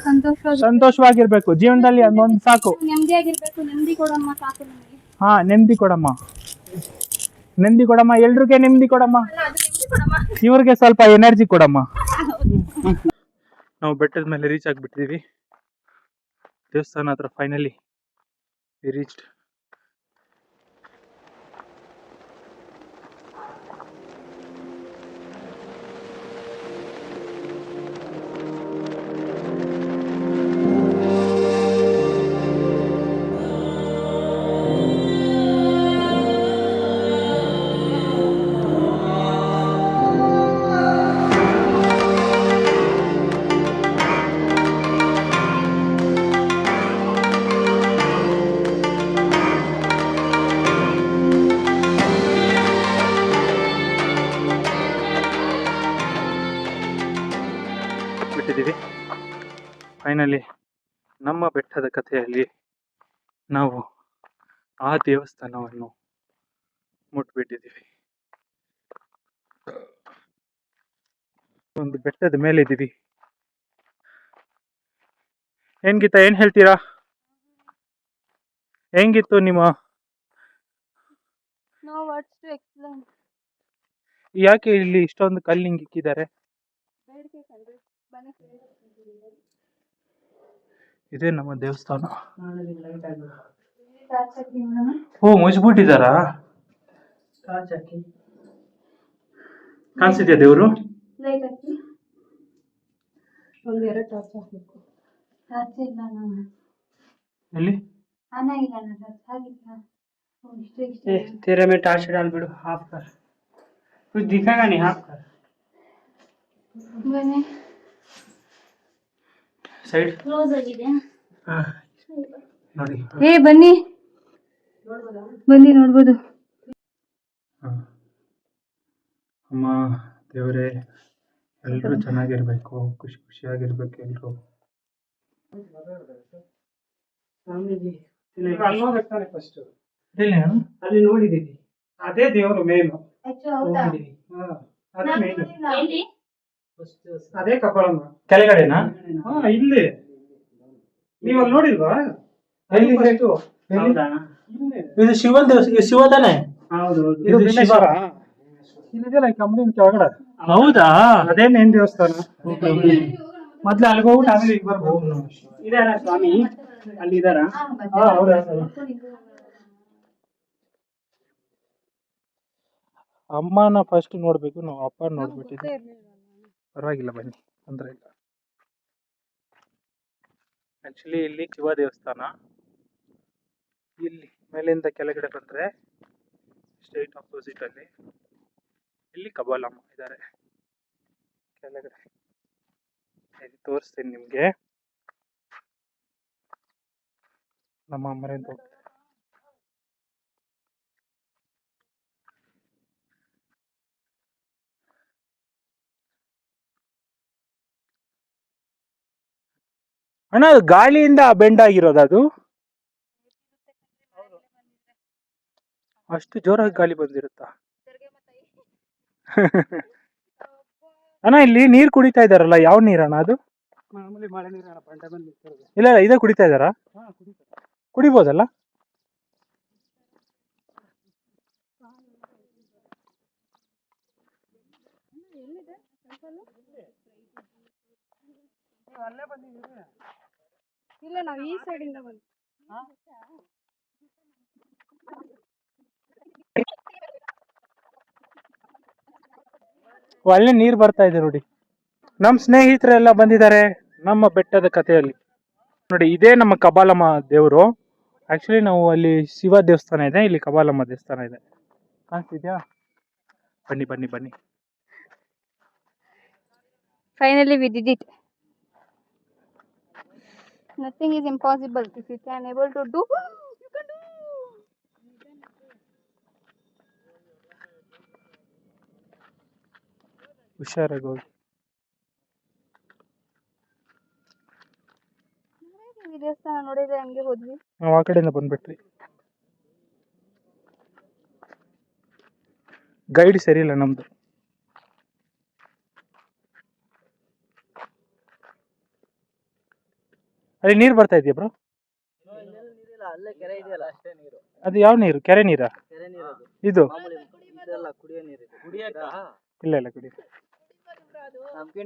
ಸಂತೋಷವಾಗಿರ್ಬೇಕು. ಜೀವನದಲ್ಲಿ ಅದೊಂದು ಸಾಕು. ನೆಮ್ಮದಿಯಾಗಿರ್ಬೇಕು. ನೆಮ್ಮದಿ ಕೊಡಮ್ಮ ಸಾಕು ನಮಗೆ. ಹಾ, ನೆಮ್ಮದಿ ಕೊಡಮ್ಮ. ಎಲ್ರಿಗೆ ನೆಮ್ಮದಿ ಕೊಡಮ್ಮ. ಇವ್ರಿಗೆ ಸ್ವಲ್ಪ ಎನರ್ಜಿ ಕೊಡಮ್ಮ. ನಾವು ಬೆಟ್ಟದ ಮೇಲೆ ರೀಚ್ ಆಗ್ಬಿಟ್ಟಿದೀವಿ. ದೇವಸ್ಥಾನ ಹತ್ರ ಫೈನಲಿ ರೀಚ್ಡ್. ಬಂದ್ಬಿಟ್ಟಿದ್ದೀವಿ. ಫೈನಲಿ ನಮ್ಮ ಬೆಟ್ಟದ ಕಥೆಯಲ್ಲಿ ನಾವು ಆ ದೇವಸ್ಥಾನವನ್ನು ಮುಟ್ಬಿಟ್ಟಿದ್ದೀವಿ. ಒಂದು ಬೆಟ್ಟದ ಮೇಲೆ ಇದ್ದೀವಿ. ಏನ್ ಗೀತಾ, ಏನ್ ಹೇಳ್ತೀರಾ? ಹೆಂಗಿತ್ತು ನಿಮ್ಮ No words to explain. ಯಾಕೆ ಇಲ್ಲಿ ಇಷ್ಟೊಂದು ಕಲ್ಲು ಹಿಂಗೆ ಇಕ್ಕಿದ್ದಾರೆ? ಇದೇ ನಮ್ಮ ದೇವಸ್ಥಾನ. ಓ, ಮುಚ್ಬಿಟ್ಟಿದಾರಾ? ಕಾಣಿಸಿದ್ಯಾ ದೇವ್ರು? ಲೈಟ್ ಹಾಕಿ. ಒಂದೆರಡು ಟಾರ್ಚ್ ಹಾಕ್ಬೇಕು. ಟಾರ್ಚ್ ಇಲ್ಲ ನಾನು. ಎಲ್ಲಿ? ಅನ್ನ ಇಲ್ಲ ನಾನು ಟಾರ್ಚ್ ಹಾಕಿಲ್ಲ. तेरे में टार्च डाल बिड़ो, हाफ कर, कुछ दिखेगा नहीं, हाफ कर. ಬನ್ನಿ. ಸೈಡ್ ಕ್ಲೋಸ್ ಆಗಿದೆ. ನೋಡಿ. ಬನ್ನಿ ಬನ್ನಿ ನೋಡ್ಬೋದು. ಅಮ್ಮ ದೇವರೇ, ಎಲ್ಲರೂ ಚೆನ್ನಾಗಿರ್ಬೇಕು, ಖುಷಿ ಖುಷಿಯಾಗಿರ್ಬೇಕು ಎಲ್ಲರೂ. ಫಸ್ಟ್ ಅಲ್ಲಿ ನೋಡಿದೀವಿ, ಅದೇ ದೇವರು ಮೇಲು, ಅದೇ ಮೇಲು, ಅದೇ ಕಪಾಳಮ್ಮ ಕೆಳಗಡೆನಾ? ಇಲ್ಲಿ ನೀವು ಅಲ್ಲಿ ನೋಡಿಲ್ವಾ? ಇದು ಶಿವನ್ ದೇವಸ್ಥಾನ. ಶಿವ ತಾನೆ? ಹೌದು, ಇದು ಶಿವ. ಇಲ್ಲಿದೆಲ್ಲ ಕಂಬಳಿನ ಕೆಳಗಡೆ. ಹೌದಾ? ಅದೇ ಮೇನ್ ದೇವಸ್ಥಾನ. ಮೊದ್ಲು ಅಲ್ಲಿಗೆ ಹೋಗ್ಬಿಟ್ಟು ಆಮೇಲೆ ಈಗ ಬರ್ಬೋದು. ಇದಾರ ಸ್ವಾಮಿ ಅಲ್ಲಿ ಇದಾರ? ಹೌದಾ? ಅಮ್ಮನ ಫಸ್ಟ್ ನೋಡ್ಬೇಕು, ನಾವು ಅಪ್ಪ ನೋಡ್ಬಿಟ್ಟಿದ್ವಿ. ಪರವಾಗಿಲ್ಲ, ಬನ್ನಿ, ತೊಂದರೆ ಇಲ್ಲ. ಆಕ್ಚುಲಿ ಇಲ್ಲಿ ಶಿವ ದೇವಸ್ಥಾನ. ಇಲ್ಲಿ ಮೇಲಿಂದ ಕೆಳಗಡೆ ಬಂದ್ರೆ ಸ್ಟ್ರೈಟ್ ಆಪೋಸಿಟ್ ಅಲ್ಲಿ ಇಲ್ಲಿ ಕಪಾಲಮ್ಮ ಇದ್ದಾರೆ ಕೆಳಗಡೆ. ಇಲ್ಲಿ ತೋರಿಸ್ತೀನಿ ನಿಮ್ಗೆ. ನಮ್ಮ ಅಮ್ಮರಿಂದ ಹೋಗ್ತಾರೆ. ಅಣ್ಣ, ಅದು ಗಾಳಿಯಿಂದ ಬೆಂಡ್ ಆಗಿರೋದು ಅದು? ಅಷ್ಟು ಜೋರಾಗಿ ಗಾಳಿ ಬಂದಿರುತ್ತಾ? ಅಣ್ಣ, ಇಲ್ಲಿ ನೀರ್ ಕುಡಿತಾ ಇದಾರಲ್ಲ, ಯಾವ ನೀರಣ್ಣ ಅದು? ಮಾಮೂಲಿ ಮಳೆ ನೀರು, ಬಂಡೆ ಬಂದು ನಿಂತಿರೋದು. ಇಲ್ಲ ಇಲ್ಲ, ಇದೇ ಕುಡಿತಾ ಇದಾರಾ? ಕುಡಿಬೋದಲ್ಲ? ಅಲ್ಲೇ ಬಂದಿದ್ದೀರಿ? ಇಲ್ಲ, ನಾವು ಈ ಸೈಡ್ ಇಂದ ಬಂದ್ವಿ. ಒಳ್ಳೆ ನೀರ್ ಬರ್ತಾ ಇದೆ ನೋಡಿ. ನಮ್ ಸ್ನೇಹಿತರೆಲ್ಲ ಬಂದಿದ್ದಾರೆ ನಮ್ಮ ಬೆಟ್ಟದ ಕಥೆಯಲ್ಲಿ. ನೋಡಿ, ಇದೇ ನಮ್ಮ ಕಪಾಲಮ್ಮ ದೇವರು. ಆಕ್ಚುಲಿ ನಾವು ಅಲ್ಲಿ ಶಿವ ದೇವಸ್ಥಾನ ಇದೆ, ಇಲ್ಲಿ ಕಪಾಲಮ್ಮ ದೇವಸ್ಥಾನ ಇದೆ. ಕಾಣಿಸ್ತಿದ್ಯಾ? ಬನ್ನಿ ಬನ್ನಿ ಬನ್ನಿ. Finally we did it. Nothing is impossible if you can able to do. You can do. ಹುಷಾರಾಗಿ ಹೋಗಿ. ದೇವಸ್ಥಾನ ನೋಡಿದ್ರೆ ಹಂಗೆ ಹೋದ್ವಿ. ನಾವು ಆ ಕಡೆಯಿಂದ ಬಂದ್ಬಿಟ್ರಿ. ಗೈಡ್ ಸರಿ ಇಲ್ಲ ನಮ್ದು. ಅಲ್ಲಿ ನೀರು ಬರ್ತಾ ಇದೆಯಾ ಬ್ರೋ? ಅಲ್ಲೇ ಕೆರೆ ಇದೆಯಲ್ಲ, ಅಷ್ಟೇ ನೀರು. ಅದು ಯಾವ ನೀರು? ಕೆರೆ ನೀರಾ? ಕೆರೆ ನೀರು ಇದು? ಇದೆಲ್ಲ ಕುಡಿಯೋ ನೀರು. ಇಲ್ಲ ಇಲ್ಲ, ಕುಡಿ.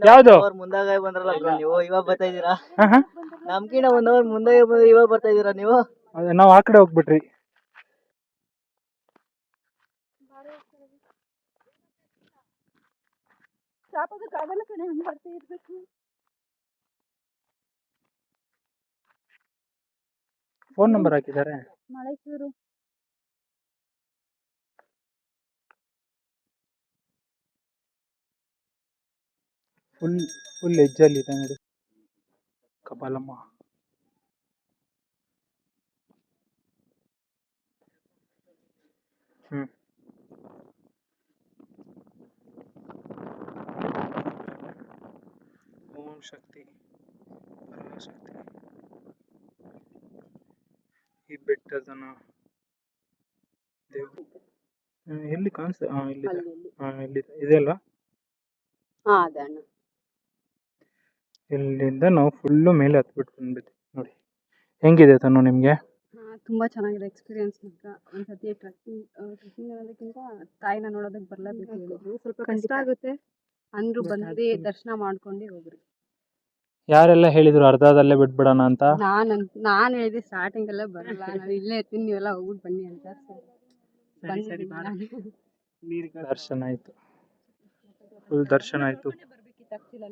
ಯಾವ್ದು ಮುಂದಾಗ ಬಂದ್ರಲ್ಲ ನೀವು, ಇವಾಗ ಬರ್ತಾ ಇದೀರಾ? ನಮ್ಕಿಂತ 1 hour ಮುಂದಾಗೆ ಬಂದ್ರೆ ಇವಾಗ ಬರ್ತಾ ಇದೀರಾ ನೀವು? ನಾವು ಆ ಕಡೆ ಹೋಗ್ಬಿಟ್ರಿ. ಫೋನ್ ನಂಬರ್ ಹಾಕಿದ್ದಾರೆ. ಮೈಸೂರು. ಫುಲ್ ಎಜ್ಜಲ್ಲಿ ಇದೆ ನೋಡಿ ಕಪಾಲಮ್ಮ. ಓಂ ಓಂ ಶಕ್ತಿ ಪರಾಶಕ್ತಿ. ಈ ಬೆಟ್ಟದನ ದೇವ್ರು ಎಲ್ಲಿ ಕಾಣಿಸ್ತಾ? ಇಲ್ಲಿದೆ. ಇಲ್ಲಿದೆ, ಇದೆ ಅಲ್ವಾ? ಅದೇ ಅಣ್ಣ. ಇಲ್ಲಿಂದ ನಾವು ಫುಲ್ಲು ಮೇಲೆ ಹತ್ಬಿಟ್ಟು ಬಂದ್ಬಿಟ್ಟು ನೋಡಿ ಹೆಂಗಿದೆ ತನು ನಿಮಗೆ? ತುಂಬಾ ಚೆನ್ನಾಗಿದೆ ಎಕ್ಸ್ಪೀರಿಯನ್ಸ್ ಮಾತ್ರ. ಒಂದ್ಸತಿ ಟ್ರೆಕ್ಕಿಂಗ್ ಅನ್ನೋದಕ್ಕಿಂತ ತಾಯಿನ ನೋಡೋದಕ್ಕೆ ಬರ್ಲೇಬೇಕು ಹೇಳಿದ್ರು. ಸ್ವಲ್ಪ ಕಷ್ಟ ಆಗುತ್ತೆ ಅಂದ್ರು ಬಂದು ದರ್ಶನ ಮಾಡ್ಕೊಂಡೆ ಹೋಗ್ರಿ. ಯಾರೆಲ್ಲ ಹೇಳಿದ್ರು ಅರ್ಧದಲ್ಲೇ ಬಿಟ್ಬಿಡೋಣ ಅಂತ? ನಾನು ಹೇಳಿದೆ ಸ್ಟಾರ್ಟಿಂಗ್ ಎಲ್ಲ ಬರಲ್ಲ, ನಾನು ಇಲ್ಲೇ ಇರ್ತೀನಿ, ನೀವೆಲ್ಲ ಹೋಗ್ಬಿಟ್ಟು ಬನ್ನಿ ಅಂತ. ದರ್ಶನ ಆಯ್ತು, ಫುಲ್ ದರ್ಶನ ಆಯ್ತು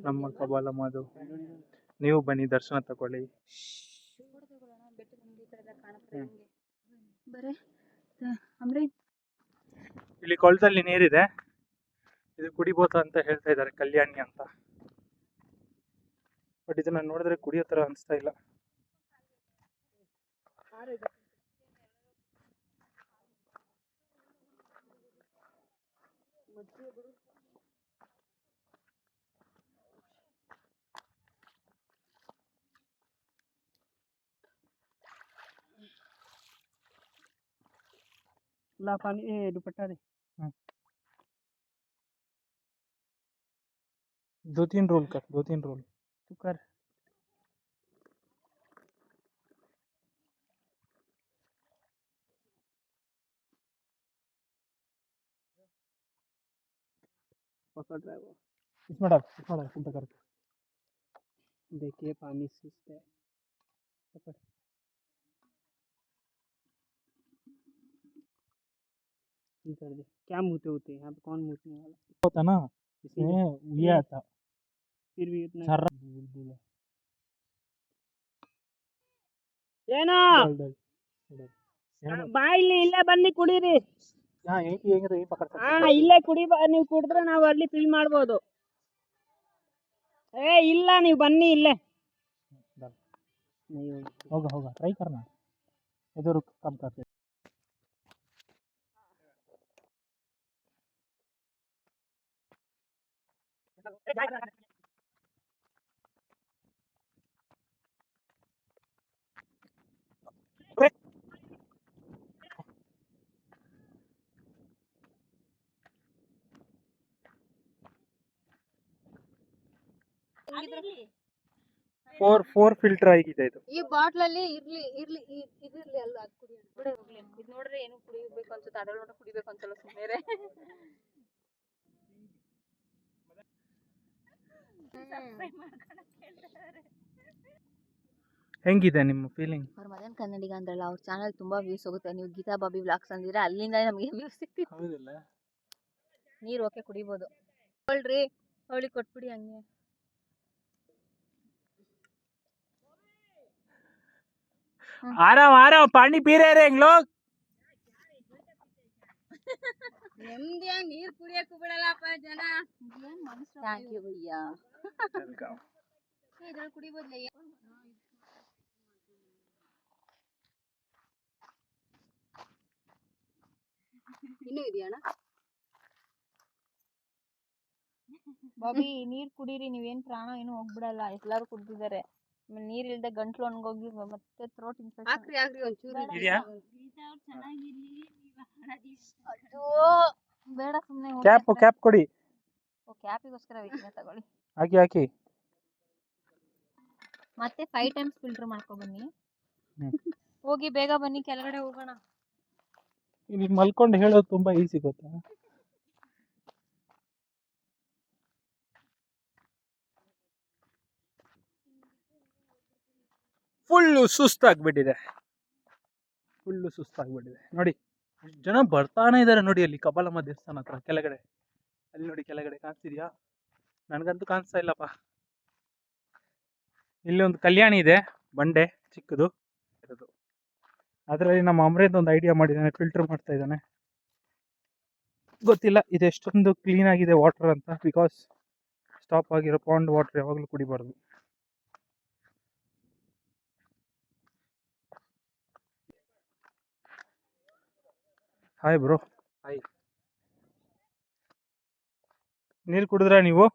ನಮ್ಮ ಕಪಾಲಮ್ಮದು. ನೀವು ಬನ್ನಿ ದರ್ಶನ ತಗೊಳ್ಳಿ. ಇಲ್ಲಿ ಕೊಳದಲ್ಲಿ ನೀರಿದೆ, ಇದು ಕುಡಿಬೋದು ಅಂತ ಹೇಳ್ತಾ ಇದ್ದಾರೆ, ಕಲ್ಯಾಣಿ ಅಂತ. ಬಟ್ ಇದನ್ನ ನೋಡಿದ್ರೆ ಕುಡಿಯೋ ತರ ಅನಿಸ್ತಾ ಇಲ್ಲ. ला पानी दुपट्टा दे. 2-3 रोल कर, 2-3 रोल तू कर. पकड़ रहा है वो. इसमें डाल उल्टा करके. देखिए पानी सुस्त है. पकड़. कर दे. क्या मुँहते होते यहाँ पे कौन मुँहने वाला? होता ना इसमें ये आता फिर भी इतना छर्रा. ಏನೋ डाल. ಬಾಯಿಲಿ ಇಲ್ಲೇ ಬನ್ನಿ ಕುಡೀರಿ. हाँ यहीं तो यहीं पकड़ सकते. ಹಾ ಇಲ್ಲೇ ನೀವು ಕುಡಿದ್ರೆ ನಾವು ಅಲ್ಲಿ ಫಿಲ್ ಮಾಡ್ಬೋದು. ಇಲ್ಲ ನೀವು ಬನ್ನಿ ಇಲ್ಲೇ. डाल. होगा ट्राई करना. इधर कम करते. फोर फिल्टर ಆಗಿದೆ ಇದು. ಈ ಬಾಟ್ಲ್ ಅಲ್ಲಿ ಇರ್ಲಿ ಇದಿರ್ಲಿ ಅಲ್ಲ ಕುಡಿಯೋಣ. ಹೋಗ್ಲಿ ಇದು ನೋಡ್ರೆ ಏನು ಕುಡಿಬೇಕು ಅನ್ಸುತ್ತೆ, ಅದ್ರಲ್ಲಿ ನೋಡ್ರೆ ಕುಡಿಬೇಕು ಅನ್ಸಲ್ಲ ಸುಮ್ಮನೆ. ಹೆಂಗಿದೆ ನಿಮ್ಮ ಫೀಲಿಂಗ್? ಅವ್ರ ಮದನ್ ಕನ್ನಡಿಗ ಅಂದ್ರಲ್ಲ, ಅವ್ರ ಚಾನಲ್ ತುಂಬಾ ವ್ಯೂಸ್ ಹೋಗುತ್ತೆ. ನೀವು ಗೀತಾ ಬಾಬಿ ವ್ಲಾಗ್ಸ್ ಅಂದಿದ್ರೆ ಅಲ್ಲಿಂದ ನಮಗೆ ವ್ಯೂಸ್ ಸಿಗ್ತಿತ್ತು. ಹೌದಿಲ್ಲ? ನೀರು ಓಕೆ ಕುಡಿಬೋದು. ಹೇಳ್ರಿ ಅವಳಿಗೆ ಕೊಟ್ಬಿಡಿ ಹಂಗೆ. आ रहा हूँ पानी पी रहे हैं लोग. ನೆಮ್ಮದಿಯಾಗಿ ನೀರು ಕುಡಿಯಕ್ಕೂ ಬಿಡಲ್ಲಪ್ಪ ಜನ. ಥ್ಯಾಂಕ್ ಯು ಭಯ್ಯ. ಇದ್ರಲ್ಲಿ ಕುಡಿಬೋದ್ಲೆ. ಇನ್ನೂ ಇದೆಯಣ್ಣ? ಬಾಬಿ ನೀರ್ ಕುಡೀರಿ, ನೀವೇನ್ ಪ್ರಾಣ ಏನು ಹೋಗ್ಬಿಡಲ್ಲ. ಎಲ್ಲಾರು ಕುಡ್ದಿದ್ದಾರೆ. ಆಮೇಲೆ ನೀರ್ ಇಲ್ದೆ ಗಂಟ್ಲು ಒಣಗೋಗಿ ಮತ್ತೆ ಥ್ರೋಟ್ ಇನ್ಫೆಕ್ಷನ್. ಹಾಕ್ರಿ ಒಂಚೂರು ಇದೆಯಾ? ಅಯ್ಯೋ ಬೇಡ ಸುಮ್ನೆ. ಕ್ಯಾಪ್ ಕೊಡಿ. ಓ ಕ್ಯಾಪಿಗೋಸ್ಕರ ವೆಯ್ಟ್ ತಗೊಳ್ಳಿ. ಹಾಕಿ ಮತ್ತೆ 5 ಟೈಮ್ಸ್ ಫಿಲ್ಟರ್ ಮಾಡ್ಕೊ ಬನ್ನಿ. ಹೋಗಿ ಬೇಗ ಬನ್ನಿ, ಕೆಳಗಡೆ ಹೋಗೋಣ. ಇಲ್ಲಿ ಮಲ್ಕೊಂಡು ಹೇಳೋದು ತುಂಬಾ ಈಸಿ ಗೊತ್ತಾ? ಫುಲ್ಲು ಸುಸ್ತಾಗ್ಬಿಟ್ಟಿದೆ ನೋಡಿ. ಜನ ಬರ್ತಾನೆ ಇದಾರೆ ನೋಡಿ. ಅಲ್ಲಿ ಕಪಾಲಮ್ಮ ದೇವಸ್ಥಾನ ಹತ್ರ ಕೆಳಗಡೆ, ಅಲ್ಲಿ ನೋಡಿ ಕೆಳಗಡೆ ಕಾಣಿಸ್ತಿದ್ಯಾ? ನನಗಂತೂ ಕಾಣಿಸ್ತಾ ಇಲ್ಲಪ್ಪ. ಇಲ್ಲಿ ಒಂದು ಕಲ್ಯಾಣಿ ಇದೆ, ಬಂಡೆ ಚಿಕ್ಕದು ಇರೋದು. ಅದರಲ್ಲಿ ನಮ್ಮ ಅಮರೇಂದ್ರ ಒಂದು ಐಡಿಯಾ ಮಾಡಿದ್ದಾನೆ, ಫಿಲ್ಟರ್ ಮಾಡ್ತಾ ಇದ್ದಾನೆ. ಗೊತ್ತಿಲ್ಲ ಇದೆಷ್ಟೊಂದು ಕ್ಲೀನ್ ಆಗಿದೆ ವಾಟರ್ ಅಂತ. ಬಿಕಾಸ್ ಸ್ಟಾಪ್ ಆಗಿರೋ ಪಾಂಡ್ ವಾಟರ್ ಯಾವಾಗಲೂ ಕುಡಿಬಾರ್ದು. Hi bro. ಹಾಯ್. ನೀರು ಕುಡಿದ್ರಾ ನೀವು?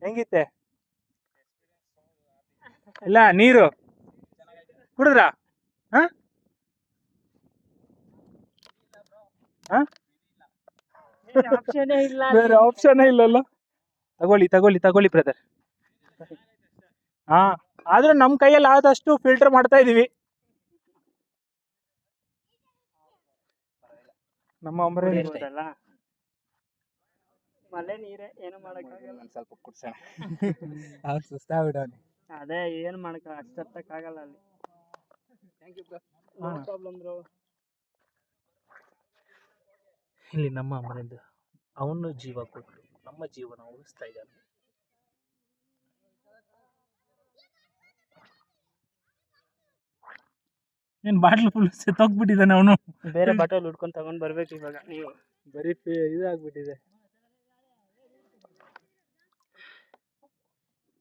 ಹೆಂಗಿತ್ತೆ? ಇಲ್ಲ ನೀರು ಕುಡಿದ್ರಾ? ಹ? ಹ? ಆಪ್ಷನ್ ಇಲ್ಲ. ಬೇರೆ ಆಪ್ಷನ್ ಇಲ್ಲಲ್ಲ. ತಗೊಳ್ಳಿ ಬ್ರದರ್. ಹಾ, ಆದ್ರೂ ನಮ್ ಕೈಯಲ್ಲಿ ಆದಷ್ಟು ಫಿಲ್ಟರ್ ಮಾಡ್ತಾ ಇದೀವಿ. ನಮ್ಮ ಅಮರೇನ್ ಕುಡಿಬೋದಲ್ಲ. ಮಳೆ ನೀರೇ, ಏನು ಮಾಡಕ್ಕಾಗಲ್ಲ. ಸ್ವಲ್ಪ ಕುಡ್ಸೋಣ. ಅವ್ನು ಸುಸ್ತಾಗ್ಬಿಟ್ಟವ್ನೆ. ಅದೇ ಏನು ಮಾಡಕ್ಕ ಅಷ್ಟಕ್ಕಾಗಲ್ಲ ಅಲ್ಲಿ. No problem bro. ಇಲ್ಲಿ ನಮ್ಮ ಅಮರೇಂದ್ರ ಅವನು ಜೀವ ಕೊಟ್ಟು ನಮ್ಮ ಜೀವನ ಉಳಿಸ್ತಾ ಇದ್ದಾನೆ. ಏನ್ ಬಾಟ್ಲ್ ಫುಲ್ ಸೆತ್ತೋಗ್ಬಿಟ್ಟಿದ್ದಾನೆ ಅವನು. ಬೇರೆ ಬಾಟಲ್ ಹುಡ್ಕೊಂಡು ತಗೊಂಡ್ ಬರ್ಬೇಕು ಇವಾಗ ನೀವು. ಬರೀ ಇದಾಗ್ಬಿಟ್ಟಿದೆ.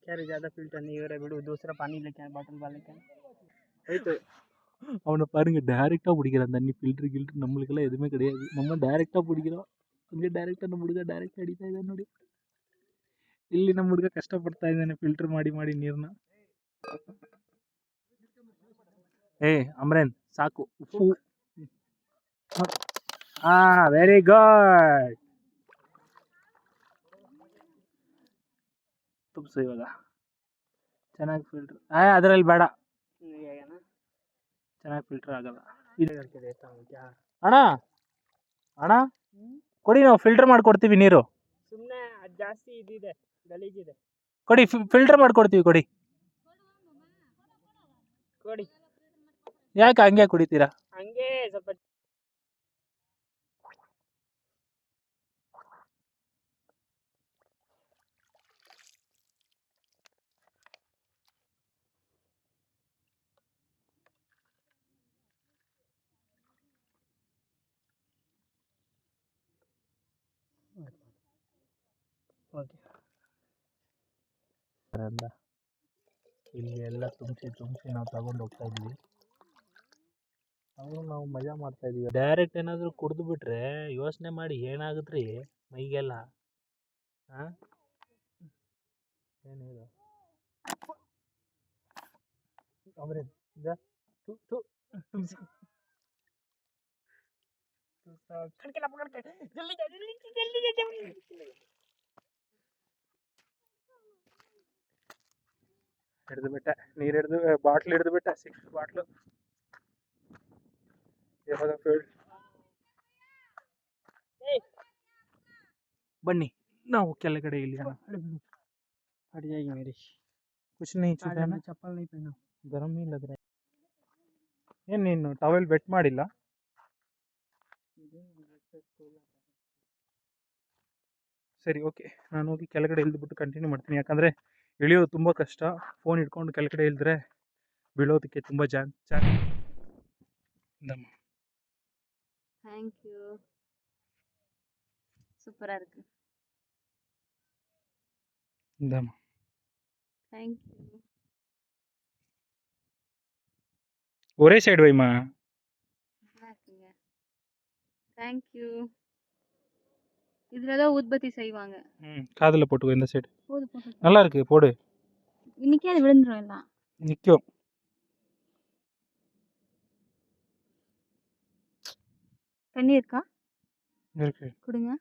क्या ज्यादा फिल्टर नहीं हो रहा बिड़ू, दूसरा पानी लेके आए बॉटल वाले के. ಆಯ್ತು அவனை பாருங்க டைரக்டா பிடிக்கிறான் தண்ணி. ஃபில்டர் கில்டர் நம்மளுக்கெல்லாம் எதுவுமே கிடையாது. நம்ம டைரக்டா பிடிக்கிறோம். ಹಂಗೆ ಡೈರೆಕ್ಟ್ ನಮ್ಮ ಹುಡುಗ ಡೈರೆಕ್ಟ್ ಅಡಿತಾ ಇದ್ದಾನೆ ನೋಡಿ. ಇಲ್ಲಿ ನಮ್ಮ ಹುಡುಗ ಕಷ್ಟಪಡ್ತಾ ಇದ್ದಾನೆ ಫಿಲ್ಟರ್ ಮಾಡಿ ಮಾಡಿ ನೀರನ್ನ. ಅಮರೇನ್ ಸಾಕು. ಉಪ್ಪು. Very good. ತುಪ್ಸು ಇವಾಗ ಚೆನ್ನಾಗಿ ಫಿಲ್ಟರ್. ಅದರಲ್ಲಿ ಬೇಡ, ಚೆನ್ನಾಗಿ ಫಿಲ್ಟರ್ ಆಗಲ್ಲ. ಅಣ್ಣ ಅಣ್ಣ ಕೊಡಿ, ನಾವು ಫಿಲ್ಟರ್ ಮಾಡ್ಕೊಡ್ತೀವಿ ನೀರು. ಸುಮ್ಮನೆ ಜಾಸ್ತಿ ಇದಿದೆ, ಗಲೀಜಿದೆ. ಕೊಡಿ, ಫಿಲ್ಟರ್ ಮಾಡ್ಕೊಡ್ತೀವಿ ಕೊಡಿ. ಕೊಡಿ. ಯಾಕೆ ಹಂಗೆ ಕುಡಿತೀರಾ? ಹಂಗೆ ಸ್ವಲ್ಪ ಓಕೆ. ಇಲ್ಲಿ ಎಲ್ಲ ತುಂಬಿಸಿ ನಾವು ತಗೊಂಡು ಹೋಗ್ತಾ ಇದ್ವಿ. ನಾವು ಮಜಾ ಮಾಡ್ತಾ ಇದೀವಿ. ಡೈರೆಕ್ಟ್ ಏನಾದರೂ ಕುಡಿದು ಬಿಟ್ರೆ ಯೋಚನೆ ಮಾಡಿ ಏನಾಗುತ್ತೆ ಮೈಗೆಲ್ಲ. ಏನಿದು ಅಮರೇನ್ ಹಿಡಿದು ಬಿಟ್ಟ, ನೀರು ಹಿಡಿದು ಬಾಟ್ಲ್ ಹಿಡಿದು ಬಿಟ್ಟ. 6 ಬಾಟ್ಲು. ಇವಾಗ ಬನ್ನಿ ನಾವು ಕೆಳಗಡೆ ಇಳಿಯೋಣ. हट जाएगी मेरी. कुछ नहीं छूटा ना, चप्पल नहीं पहना. ಗರಂ ही लग रहा है. ಏನು ನೀನು ಟವೆಲ್ ಬೆಟ್ ಮಾಡಿಲ್ಲ? ಸರಿ, ಓಕೆ. ನಾನು ಹೋಗಿ ಕೆಳಗಡೆ ಇಳಿದ್ಬಿಟ್ಟು ಕಂಟಿನ್ಯೂ ಮಾಡ್ತೀನಿ. ಯಾಕಂದರೆ ಇಳಿಯೋದು ತುಂಬ ಕಷ್ಟ. ಫೋನ್ ಇಟ್ಕೊಂಡು ಕೆಳಗಡೆ ಇಳಿದ್ರೆ ಬೀಳೋದಕ್ಕೆ ತುಂಬ ಚಾನ್ಸ್. Thank you. சூப்பரா இருக்கு. இந்தாம்மா. Thank you. ஒரே சைடு வைமா. Thank you. இதுலதான் ஊதுபத்தி செய்வாங்க. காதுல போட்டுக்கோ இந்த சைடு. போடு போடு. நல்லா இருக்கு, போடு. இன்னைக்கே அது விழுந்துரும் எல்லாம். நிக்கும். தண்ணி இருக்கா? இருக்கு. கொடுங்க.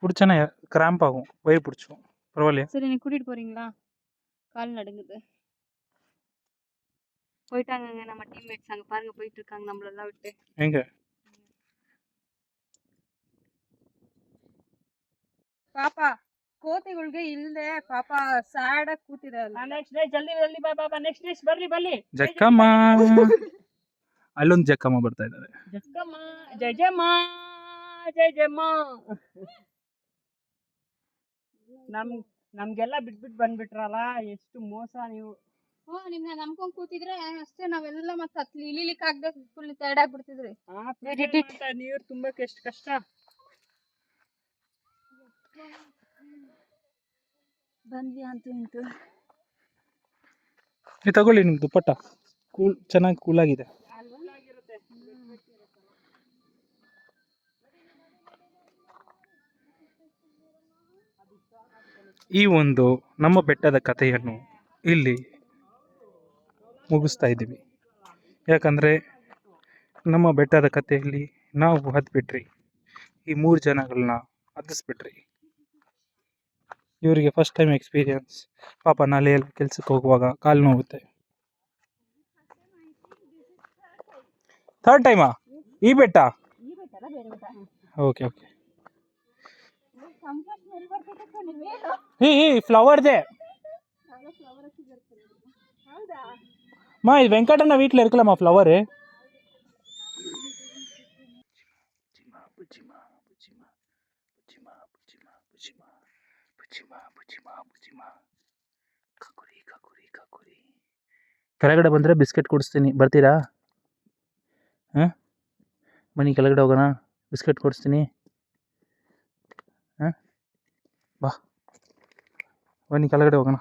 புடிச்சனா கிராம்ப் ஆகும், வயிறு பிடிச்சிரும். பரவாயில்லையா? சரி, நீ கூட்டிட்டு போறீங்களா? கால் நடுங்குது. போயிட்டாங்கங்க நம்ம டீம்மேட்ஸ். அங்க பாருங்க போயிட்டு இருக்காங்க நம்மளெல்லாம் விட்டு. எங்க? ಪಾಪ ಕೋತಿಗಳಿಗೆ ಇಲ್ಲದೆ ಪಾಪ ಸ್ಯಾಡ್ ಆಗಿ ಕೂತಿದೆ ಅಲ್ಲ. ನೆಕ್ಸ್ಟ್ ಡೇ ಜಲ್ದಿ ಜಲ್ದಿ ಬಾ ಬಾಬಾ. ನೆಕ್ಸ್ಟ್ ಬರ್ಲಿ. ಜಕ್ಕಮ್ಮ. ಅಲ್ಲೊಂದು ಜಕ್ಕಮ್ಮ ಬರ್ತಾ ಇದ್ದಾರೆ. ಜಕ್ಕಮ್ಮ, ಜಯಜಮ್ಮ, ಜಯಜಮ್ಮ. ನಮ್ಗೆಲ್ಲ ಬಿಟ್ಬಿಟ್ಟು ಬಂದ್ಬಿಟ್ರಲ್ಲ, ಎಷ್ಟು ಮೋಸ ನೀವು. ನಿಮ್ನ ನಂಬ್ಕೊಂಡ್ ಕೂತಿದ್ರೆ ಅಷ್ಟೇ, ನಾವೆಲ್ಲ ಮತ್ತೆ ಹತ್ಲಿ ಇಳಿಲಿಕ್ಕೆ ಆಗದೆ ಫುಲ್ ಟೈರ್ಡ್ ಆಗ್ಬಿಡ್ತಿದ್ರಿ. ನೀರು ತುಂಬಕ್ಕೆ ಎಷ್ಟು ಕಷ್ಟ. ಬಂದ್ವಿ ಅಂತೂ ಇಂತೂ. ನೀವು ತಗೊಳ್ಳಿ, ನಿಮ್ಗೆ ದುಪ್ಪಟ್ಟ ಕೂಲ್, ಚೆನ್ನಾಗಿ ಕೂಲಾಗಿದೆ. ಈ ಒಂದು ನಮ್ಮ ಬೆಟ್ಟದ ಕಥೆಯನ್ನು ಇಲ್ಲಿ ಮುಗಿಸ್ತಾ ಇದ್ದೀವಿ. ಯಾಕಂದರೆ ನಮ್ಮ ಬೆಟ್ಟದ ಕಥೆಯಲ್ಲಿ ನಾವು ಹತ್ಬಿಟ್ರಿ, ಈ 3 ಜನಗಳನ್ನ ಹತ್ತಿಸ್ಬಿಟ್ರಿ. ಇವರಿಗೆ ಫಸ್ಟ್ ಟೈಮ್ ಎಕ್ಸ್ಪೀರಿಯನ್ಸ್. ಪಾಪ ನಾಳೆಯಲ್ಲಿ ಕೆಲ್ಸಕ್ಕೆ ಹೋಗುವಾಗ ಕಾಲು ನೋವುತ್ತೆ. 3rd ಟೈಮಾ ಈ ಬೆಟ್ಟ? Okay okay. ಈ ಫ್ಲವರ್ದೇ இது வெங்கடண்ணா வீட்டில் இருக்கலாமா ஃப்ளவரு? ಕೆಳಗಡೆ ಬಂದರೆ ಬಿಸ್ಕೆಟ್ ಕೊಡಿಸ್ತೀನಿ, ಬರ್ತೀರಾ? ಹಾಂ ಬನ್ನಿ ಕೆಳಗಡೆ ಹೋಗೋಣ, ಬಿಸ್ಕೆಟ್ ಕೊಡಿಸ್ತೀನಿ. ಹಾಂ ಬಾ ಬನ್ನಿ ಕೆಳಗಡೆ ಹೋಗೋಣ,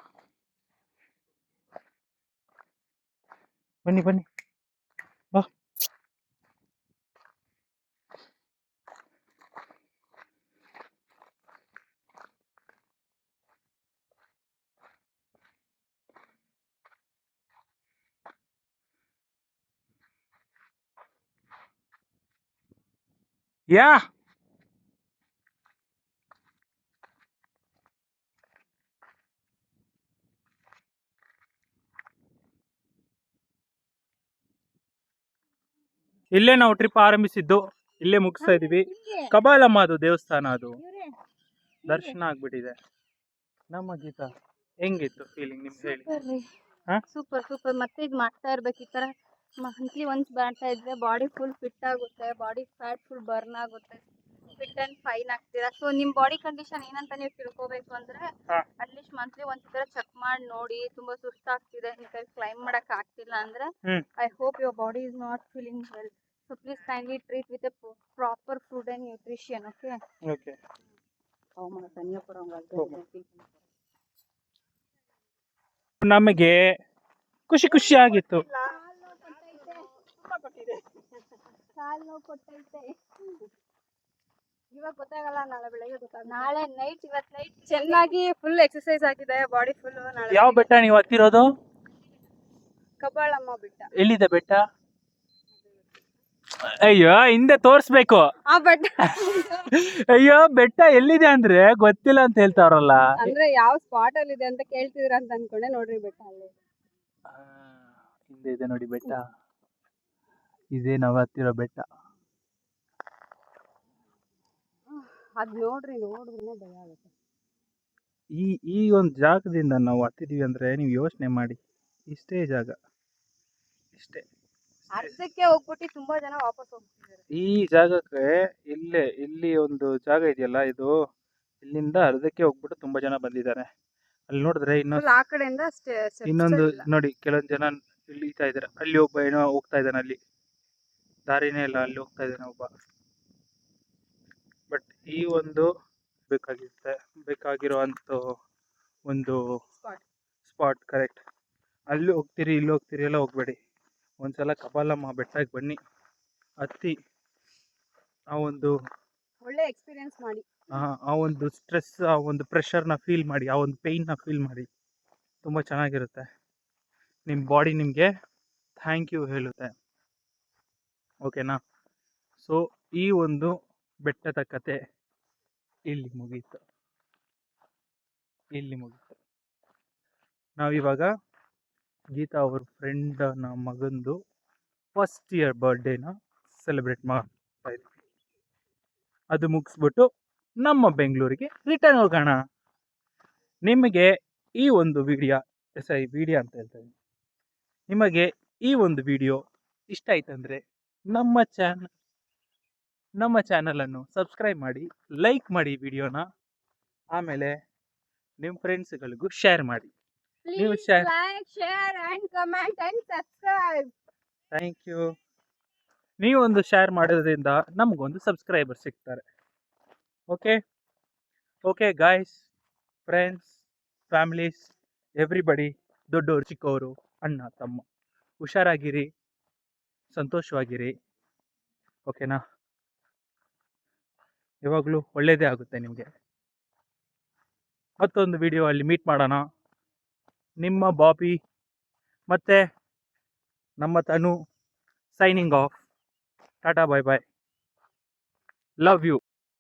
ಬನ್ನಿ ಬನ್ನಿ ಬಾ. ಯಾ ಇಲ್ಲೇ ನಾವು ಟ್ರಿಪ್ ಆರಂಭಿಸಿದ್ದು, ಇಲ್ಲೇ ಮುಗಿಸ್ತಾ ಇದೀವಿ. ಕಪಾಲಮ್ಮ ಅದು ದೇವಸ್ಥಾನ, ಅದು ದರ್ಶನ ಆಗ್ಬಿಟ್ಟಿದೆ. ನಮ್ಮ ಗೀತಾ ಹೆಂಗಿತ್ತು ಫೀಲಿಂಗ್ ನಿಮ್ಗೆ ಹೇಳಿ? Super super. ಮತ್ತೆ ಇದು ಮಾಡ್ತಾ ಇರ್ಬೇಕು, ಈ ತರ ಮಂತ್ಲಿ ಒನ್ಸ್ ಮಾಡ್ತಾ ಇದ್ರೆ ಬಾಡಿ ಫುಲ್ ಫಿಟ್ ಆಗುತ್ತೆ, ಬಾಡಿ ಫ್ಯಾಟ್ ಫುಲ್ ಬರ್ನ್ ಆಗುತ್ತೆ, ಫಿಟ್ ಅಂಡ್ ಫೈನ್ ಆಗ್ತೀರಾ. ಸೊ ನಿಮ್ ಬಾಡಿ ಕಂಡೀಷನ್ ಏನಂತ ನೀವು ತಿಳ್ಕೊಬೇಕು ಅಂದ್ರೆ ಅಟ್ಲೀಸ್ಟ್ ಮಂತ್ಲಿ ಒಂದ್ ತರ ಚೆಕ್ ಮಾಡಿ ನೋಡಿ. ತುಂಬಾ ಸುಸ್ತಾಗ್ತಿದೆ, ನಿಮ್ ಕೈ ಕ್ಲೈಂಬ್ ಮಾಡಕ್ ಆಗ್ತಿಲ್ಲ ಅಂದ್ರೆ I hope your body is not feeling well. So please kindly treat with A proper food and nutrition. Okay okay. ನಮಗೆ ಖುಷಿ ಖುಷಿ ಆಗಿತ್ತು. ಕಾಲ್ ನೋವು ಕೊಟ್ಟೈತೆ, ಇವಾಗ ಗೊತ್ತಾಗಲ್ಲ, ನಾಳೆ ಬೆಳಗ್ಗೆ ಗೊತ್ತಾಗಲ್ಲ. ನಾಳೆ ನೈಟ್, ಇವತ್ತು ನೈಟ್ ಚೆನ್ನಾಗಿ ಫುಲ್ ಎಕ್ಸರ್ಸೈಸ್ ಆಗಿದೆ, ಬಾಡಿ ಫುಲ್. ಯಾವ ಬೆಟ್ಟ ನೀವು ಹತ್ತಿರೋದು? ಕಪಾಳಮ್ಮ ಬೆಟ್ಟ. ಎಲ್ಲಿದೆ ಬೆಟ್ಟ? ಅಯ್ಯೋ ಹಿಂದೆ ತೋರ್ಸ್ಬೇಕು. ಆ ಬೆಟ್ಟ ಅಯ್ಯೋ ಬೆಟ್ಟ ಎಲ್ಲಿದೆ ಅಂದ್ರೆ ಗೊತ್ತಿಲ್ಲ ಅಂತ ಹೇಳ್ತಾವ್ರಲ್ಲ. ಅಂದ್ರೆ ಯಾವ ಸ್ಪಾಟ್ ಅಲ್ಲಿ ಇದೆ ಅಂತ ಕೇಳ್ತಿದ್ರ ಅಂತ ಅನ್ಕೊಂಡೆ. ನೋಡ್ರಿ ಬೆಟ್ಟ ಅಲ್ಲಿ ಹಿಂದೆ ಇದೆ ನೋಡಿ ಬೆಟ್ಟ, ಇದೇ ನಾವು ಹತ್ತಿರೋ ಬೆಟ್ಟ. ಅದ್ ನೋಡ್ರಿ, ನೋಡಿದ್ರೆ ಭಯ ಆಗುತ್ತೆ. ಈ ಒಂದು ಜಾಗದಿಂದ ನಾವು ಹತ್ತಿದೀವಿ ಅಂದ್ರೆ ನೀವು ಯೋಚನೆ ಮಾಡಿ, ಇಷ್ಟೇ ಜಾಗ, ಇಷ್ಟೇ. ಅರ್ಧಕ್ಕೆ ಹೋಗ್ಬಿಟ್ಟು ತುಂಬಾ ಜನ ವಾಪಸ್ ಹೋಗ್ತಿದ್ದಾರೆ. ಈ ಜಾಗಕ್ಕೆ ಇಲ್ಲಿ ಒಂದು ಜಾಗ ಇದೆಯಲ್ಲ, ಇದು ಇಲ್ಲಿಂದ ಅರ್ಧಕ್ಕೆ ಹೋಗ್ಬಿಟ್ಟು ತುಂಬಾ ಜನ ಬಂದಿದ್ದಾರೆ. ಅಲ್ಲಿ ನೋಡಿದ್ರೆ ಆ ಕಡೆಯಿಂದ ಇನ್ನೊಂದು ನೋಡಿ, ಕೆಲವೊಂದು ಜನ ಇಳಿತಾ ಇದಾರೆ. ಅಲ್ಲಿ ಒಬ್ಬ ಏನೋ ಹೋಗ್ತಾ ಇದ್ದಾನೆ, ಅಲ್ಲಿ ದಾರಿನೇ ಇಲ್ಲ, ಅಲ್ಲಿ ಹೋಗ್ತಾ ಇದ್ದಾನೆ ಒಬ್ಬ. ಬಟ್ ಈ ಒಂದು ಬೇಕಾಗಿರುವಂತ ಒಂದು ಸ್ಪಾಟ್ ಕರೆಕ್ಟ್. ಅಲ್ಲಿ ಹೋಗ್ತೀರಿ ಇಲ್ಲಿ ಹೋಗ್ತೀರಿ ಎಲ್ಲ ಹೋಗ್ಬೇಡಿ, ಒಂದ್ಸಲ ಕಪಾಲಮ್ಮ ಬೆಟ್ಟಕ್ಕೆ ಬನ್ನಿ, ಹತ್ತಿ ಆ ಒಂದು ಒಳ್ಳೆ ಎಕ್ಸ್ಪೀರಿಯನ್ಸ್ ಮಾಡಿ, ಆ ಒಂದು ಸ್ಟ್ರೆಸ್, ಆ ಒಂದು ಪ್ರೆಷರ್ನ ಫೀಲ್ ಮಾಡಿ, ಆ ಒಂದು ಪೇಯ್ನ ಫೀಲ್ ಮಾಡಿ. ತುಂಬ ಚೆನ್ನಾಗಿರುತ್ತೆ. ನಿಮ್ಮ ಬಾಡಿ ನಿಮಗೆ ಥ್ಯಾಂಕ್ ಯು ಹೇಳುತ್ತೆ. ಓಕೆನಾ? ಸೊ ಈ ಒಂದು ಬೆಟ್ಟದ ಕತೆ ಇಲ್ಲಿ ಮುಗೀತು. ನಾವಿವಾಗ ಗೀತಾ ಅವ್ರ ಫ್ರೆಂಡನ ಮಗಂದು ಫಸ್ಟ್ ಇಯರ್ ಬರ್ಡೇನ ಸೆಲೆಬ್ರೇಟ್ ಮಾಡ್ತಾ ಇದ್ವಿ. ಅದು ಮುಗಿಸ್ಬಿಟ್ಟು ನಮ್ಮ ಬೆಂಗಳೂರಿಗೆ ರಿಟರ್ನ್ ಹೋಗೋಣ. ನಿಮಗೆ ಈ ಒಂದು ವಿಡಿಯೋ ಅಂತ ಹೇಳ್ತೀನಿ, ನಿಮಗೆ ಈ ಒಂದು ವಿಡಿಯೋ ಇಷ್ಟ ಆಯ್ತಂದರೆ ನಮ್ಮ ಚಾನಲನ್ನು ಸಬ್ಸ್ಕ್ರೈಬ್ ಮಾಡಿ, ಲೈಕ್ ಮಾಡಿ ವಿಡಿಯೋನ. ಆಮೇಲೆ ನಿಮ್ಮ ಫ್ರೆಂಡ್ಸ್ಗಳಿಗೂ ಶೇರ್ ಮಾಡಿ. ನೀವು share and comment and subscribe. Thank you. ನೀವೊಂದು ಶೇರ್ ಮಾಡೋದ್ರಿಂದ ನಮಗೊಂದು ಸಬ್ಸ್ಕ್ರೈಬರ್ ಸಿಗ್ತಾರೆ. Okay guys, friends, families, everybody, ದೊಡ್ಡವರು ಚಿಕ್ಕವರು, ಅಣ್ಣ ತಮ್ಮ, ಹುಷಾರಾಗಿರಿ, ಸಂತೋಷವಾಗಿರಿ. ಓಕೆನಾ? ಯಾವಾಗಲೂ ಒಳ್ಳೆಯದೇ ಆಗುತ್ತೆ ನಿಮಗೆ. ಮತ್ತೊಂದು ವಿಡಿಯೋ ಅಲ್ಲಿ ಮೀಟ್ ಮಾಡೋಣ. ನಿಮ್ಮ ಬಾಬಿ ಮತ್ತು ನಮ್ಮ Tanu signing off. Tata, bye bye, love you.